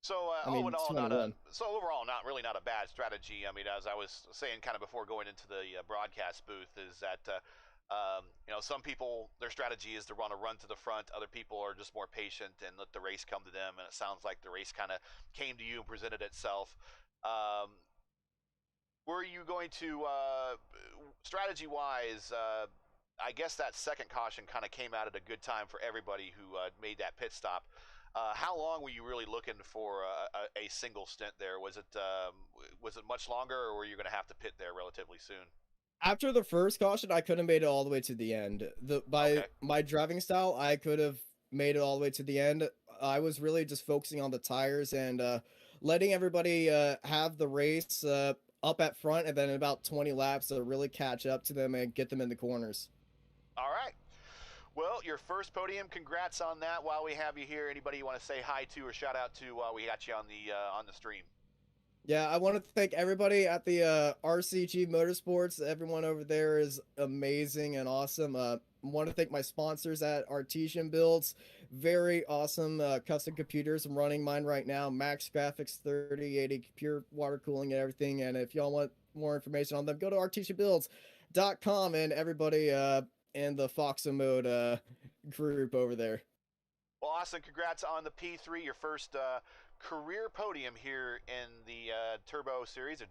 So I mean, it's overall not a bad strategy. I mean, as I was saying kind of before going into the broadcast booth, is that some people, their strategy is to want to run to the front. Other people are just more patient and let the race come to them. And it sounds like the race kind of came to you and presented itself. Um, were you going to strategy wise? I guess that second caution kind of came out at a good time for everybody who made that pit stop. How long were you really looking for a single stint there? Was it much longer, or were you going to have to pit there relatively soon? After the first caution, I couldn't made it all the way to the end. By Okay. my driving style, I could have made it all the way to the end. I was really just focusing on the tires and letting everybody have the race up at front, and then in about 20 laps to really catch up to them and get them in the corners. All right. Well, your first podium. Congrats on that. While we have you here, anybody you want to say hi to or shout out to while we got you on the stream? Yeah, I want to thank everybody at the RCG Motorsports. Everyone over there is amazing and awesome. I want to thank my sponsors at Artesian Builds. Very awesome custom computers. I'm running mine right now. Max Graphics 3080, pure water cooling and everything. And if y'all want more information on them, go to artesianbuilds.com and everybody in the Foxa Mode group over there. Well, Austin, congrats on the P3, your first career podium here in the Turbo Series, or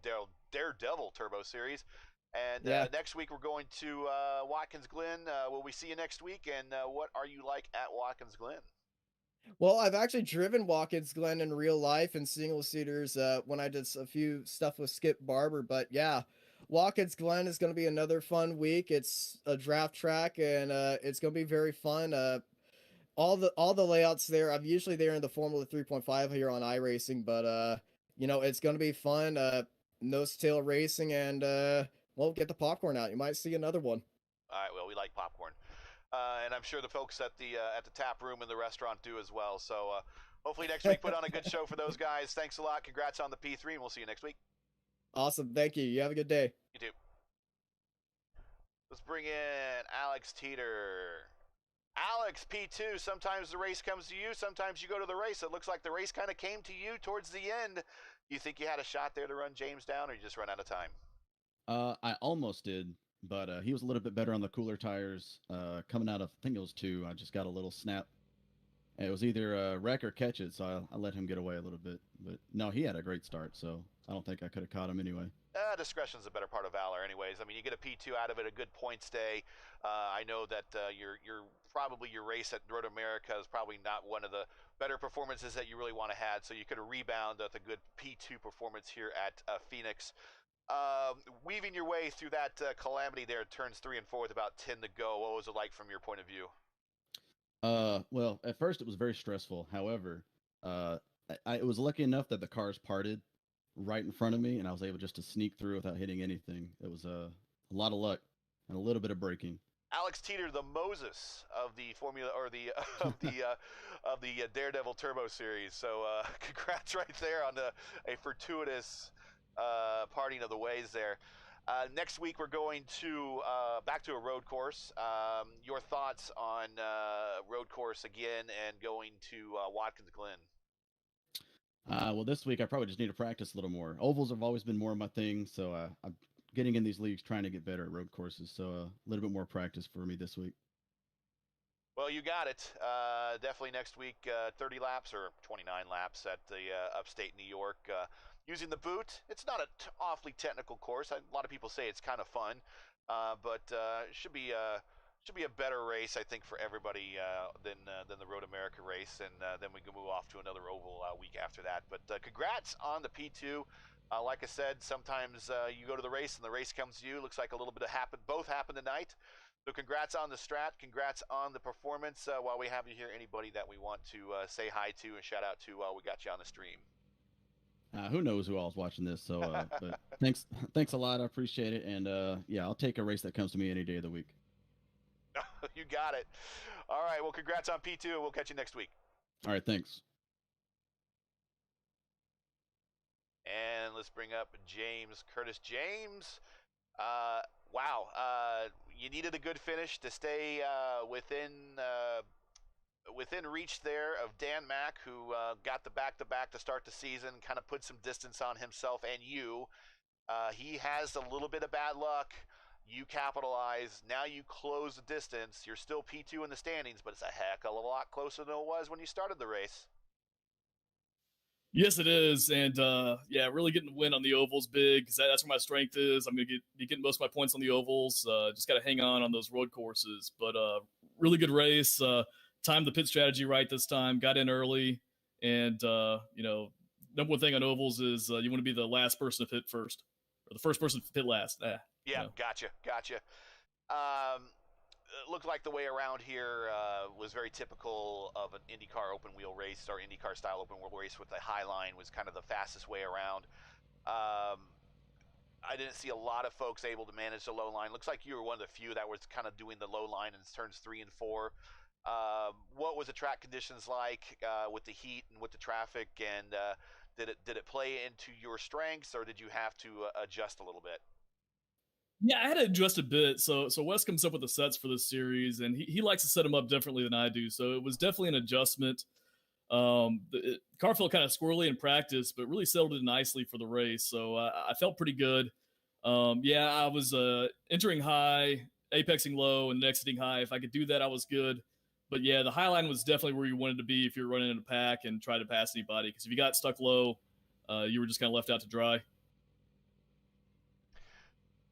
Daredevil Turbo Series. And Yeah. next week we're going to Watkins Glen. Will we see you next week? And what are you like at Watkins Glen? Well, I've actually driven Watkins Glen in real life in single seaters when I did a few stuff with Skip Barber. But yeah, Watkins Glen is going to be another fun week. It's a draft track and it's going to be very fun. All the layouts there. I'm usually there in the Formula 3.5 here on iRacing, but it's going to be fun. Nose to tail racing and well, get the popcorn out. You might see another one. All right. Well, we like popcorn, and I'm sure the folks at the tap room and the restaurant do as well. So hopefully next week put on a good show for those guys. Thanks a lot. Congrats on the P3, and we'll see you next week. Awesome. Thank you. You have a good day. You too. Let's bring in Alex Teeter. Alex, P2, sometimes the race comes to you, sometimes you go to the race. It looks like the race kind of came to you towards the end. You think you had a shot there to run James down, or you just run out of time? I almost did, but he was a little bit better on the cooler tires. Coming out of, I think it was 2, I just got a little snap. It was either wreck or catch it, so I let him get away a little bit. But no, he had a great start, so I don't think I could have caught him anyway. Discretion's a better part of valor anyways. I mean, you get a P2 out of it, a good points day. I know that your race at Road America is probably not one of the better performances that you really want to have, so you could rebound with a good P2 performance here at Phoenix. Weaving your way through that calamity there, turns 3 and 4 with about 10 to go. What was it like from your point of view? Well, at first it was very stressful. However, I was lucky enough that the cars parted right in front of me, and I was able just to sneak through without hitting anything. It was a lot of luck and a little bit of braking. Alex Teeter, the Moses of the Formula or the of the Daredevil Turbo Series. So congrats right there on a fortuitous parting of the ways there. Next week we're going to back to a road course. Your thoughts on road course again and going to Watkins Glen? Well, this week I probably just need to practice a little more. Ovals have always been more of my thing, so I'm getting in these leagues trying to get better at road courses. So a little bit more practice for me this week. Well, you got it. Definitely next week, 30 laps or 29 laps at the upstate New York. Using the boot, it's not an awfully technical course. A lot of people say it's kind of fun, but it should be a better race, I think, for everybody than the Road America race, and then we can move off to another oval week after that. But congrats on the P2. Like I said, sometimes you go to the race and the race comes to you. Looks like a little bit of both happened tonight. So congrats on the strat, congrats on the performance. While we have you here, anybody that we want to say hi to and shout out to while we got you on the stream? Who knows who all's watching this? So, but thanks a lot. I appreciate it, and yeah, I'll take a race that comes to me any day of the week. You got it. All right. Well, congrats on P2, and we'll catch you next week. All right. Thanks. And let's bring up James Curtis. James, wow. You needed a good finish to stay within within reach there of Dan Mack, who got the back-to-back to start the season, kind of put some distance on himself and you. He has a little bit of bad luck. You capitalize. Now you close the distance. You're still P2 in the standings, but it's a heck of a lot closer than it was when you started the race. Yes, it is, and really getting the win on the ovals big because that's where my strength is. I'm gonna be getting most of my points on the ovals. Just got to hang on those road courses, but really good race. Timed the pit strategy right this time. Got in early, and number one thing on ovals is you want to be the last person to pit first, or the first person to pit last. Gotcha. Looked like the way around here was very typical of an IndyCar open wheel race, or IndyCar style open wheel race, with the high line was kind of the fastest way around. I didn't see a lot of folks able to manage the low line. Looks like you were one of the few that was kind of doing the low line in turns 3 and 4. What was the track conditions like with the heat and with the traffic, and did it play into your strengths, or did you have to adjust a little bit? Yeah, I had to adjust a bit. So Wes comes up with the sets for this series, and he likes to set them up differently than I do. So it was definitely an adjustment. The car felt kind of squirrely in practice, but really settled in nicely for the race. So I felt pretty good. I was entering high, apexing low, and exiting high. If I could do that, I was good. But yeah, the high line was definitely where you wanted to be if you're running in a pack and try to pass anybody. Because if you got stuck low, you were just kind of left out to dry.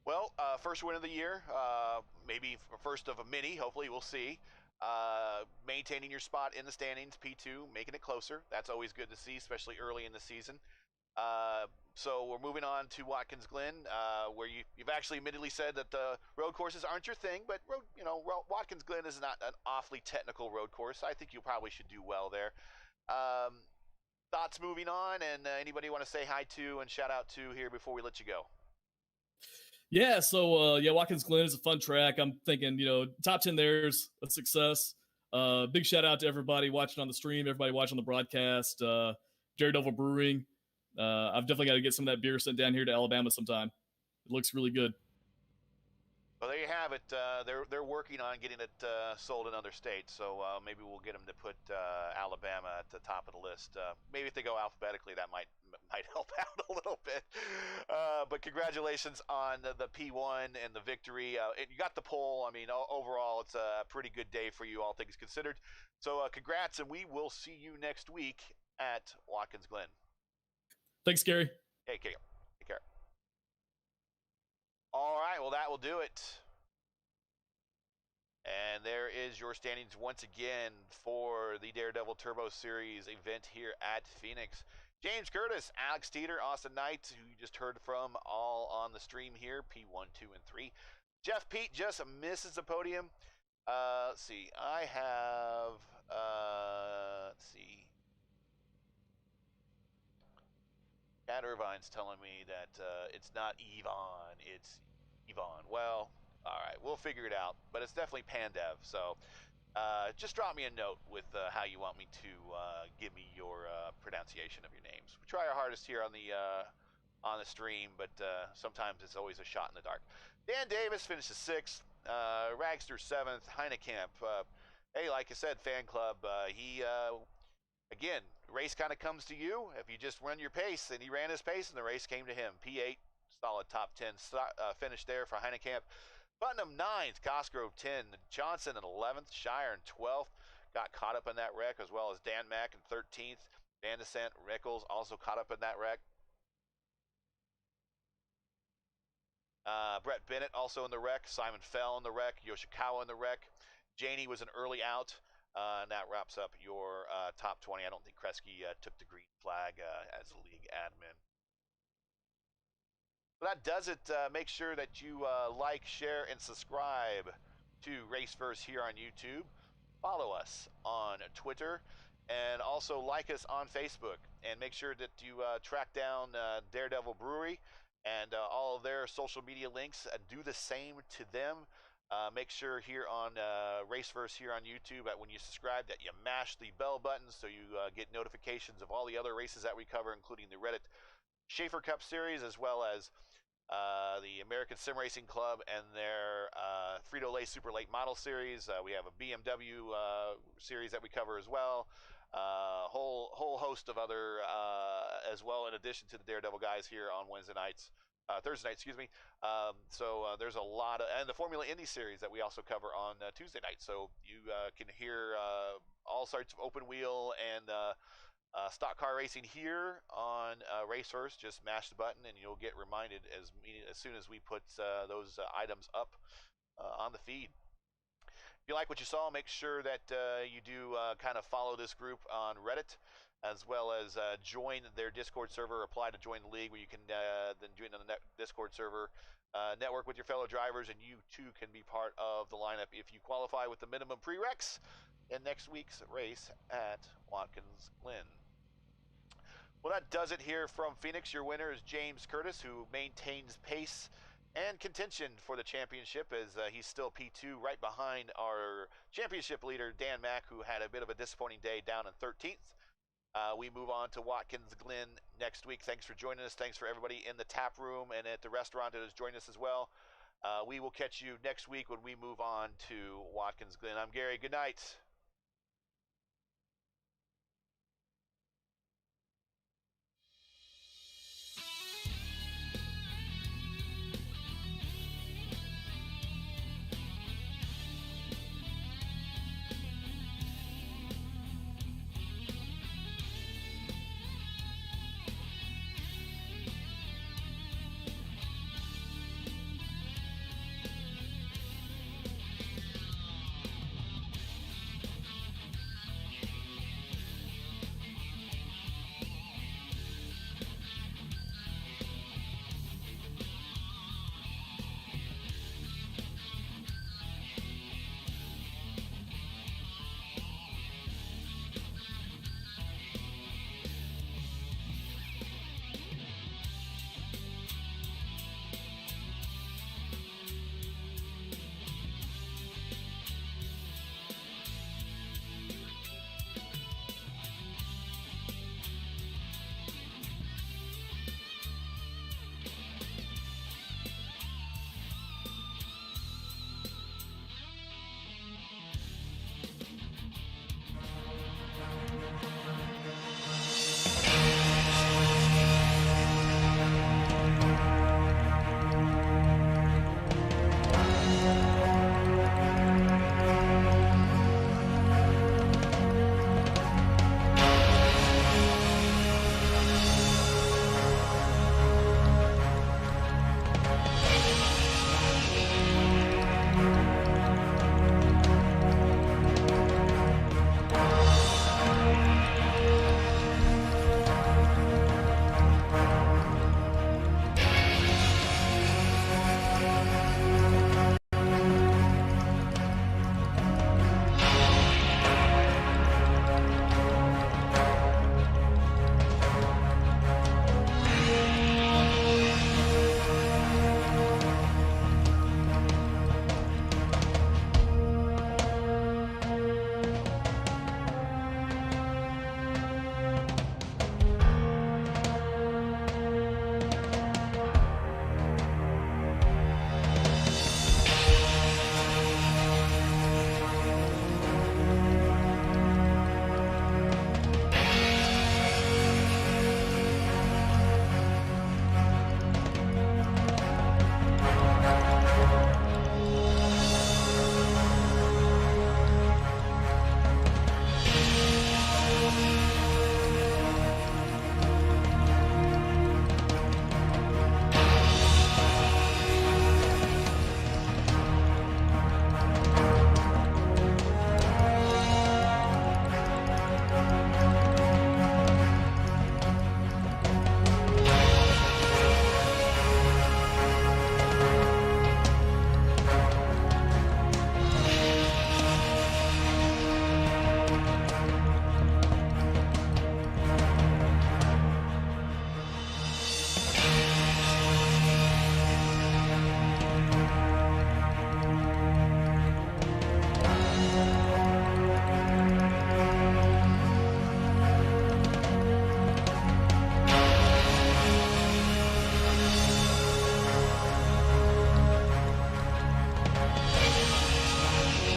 Well, first win of the year, maybe first of a many, hopefully we'll see. Maintaining your spot in the standings, P2, making it closer. That's always good to see, especially early in the season. So we're moving on to Watkins Glen, where you've actually admittedly said that the road courses aren't your thing, but Watkins Glen is not an awfully technical road course. I think you probably should do well there. Thoughts moving on, and anybody want to say hi to and shout out to here before we let you go? Yeah, so Watkins Glen is a fun track. I'm thinking, top 10 there's a success. Big shout out to everybody watching on the stream, everybody watching on the broadcast. Daredevil Brewing. I've definitely got to get some of that beer sent down here to Alabama sometime. It looks really good. Well, there you have it. They're working on getting it sold in other states, so maybe we'll get them to put Alabama at the top of the list. Maybe if they go alphabetically, that might help out a little bit. But congratulations on the P1 and the victory. You got the pole. I mean, overall, it's a pretty good day for you, all things considered. So congrats, and we will see you next week at Watkins Glen. Thanks, Gary. Hey, take care. All right, well, that will do it. And there is your standings once again for the Daredevil Turbo Series event here at Phoenix. James Curtis, Alex Teeter, Austin Knight, who you just heard from, all on the stream here, P1, 2, and 3. Jeff Pete just misses the podium. Let's see, I have, let's see. Cat Irvine's telling me that it's not Yvonne, it's Yvonne. Well, all right, we'll figure it out, but it's definitely Pandev. So just drop me a note with how you want me to give me your pronunciation of your names. We try our hardest here on the stream, but sometimes it's always a shot in the dark. Dan Davis finishes 6th, Ragster 7th, Heinekamp. Hey, like I said, fan club, again, race kind of comes to you if you just run your pace, and he ran his pace, and the race came to him. P8, solid top 10 finish there for Heinekamp. Putnam 9th, Cosgrove 10, Johnson in 11th, Shire in 12th. Got caught up in that wreck, as well as Dan Mack in 13th. Van Descent, Rickles also caught up in that wreck. Brett Bennett also in the wreck. Simon Fell in the wreck. Yoshikawa in the wreck. Janie was an early out. And that wraps up your top 20. I don't think Kresge took the green flag as a league admin. Well, that does it. Make sure that you like, share, and subscribe to Raceverse here on YouTube. Follow us on Twitter, and also like us on Facebook. And make sure that you track down Daredevil Brewery and all of their social media links. Do the same to them. Make sure here on Raceverse here on YouTube that when you subscribe that you mash the bell button so you get notifications of all the other races that we cover, including the Reddit Schaefer Cup Series, as well as the American Sim Racing Club and their Frito-Lay Super Late Model Series. We have a BMW series that we cover as well. Whole host of other as well, in addition to the Daredevil guys here on Thursday nights, excuse me. So there's a lot of, and the Formula Indy series that we also cover on Tuesday night. So you can hear all sorts of open wheel and stock car racing here on Race First. Just mash the button and you'll get reminded as soon as we put those items up on the feed. If you like what you saw, make sure that you do kind of follow this group on Reddit, as well as join their Discord server. Apply to join the league, where you can then join the Discord server, network with your fellow drivers, and you too can be part of the lineup if you qualify with the minimum prereqs in next week's race at Watkins Glen. Well, that does it here from Phoenix. Your winner is James Curtis, who maintains pace and contention for the championship, as he's still P2, right behind our championship leader, Dan Mack, who had a bit of a disappointing day down in 13th. We move on to Watkins Glen next week. Thanks for joining us. Thanks for everybody in the tap room and at the restaurant that has joined us as well. We will catch you next week when we move on to Watkins Glen. I'm Gary. Good night.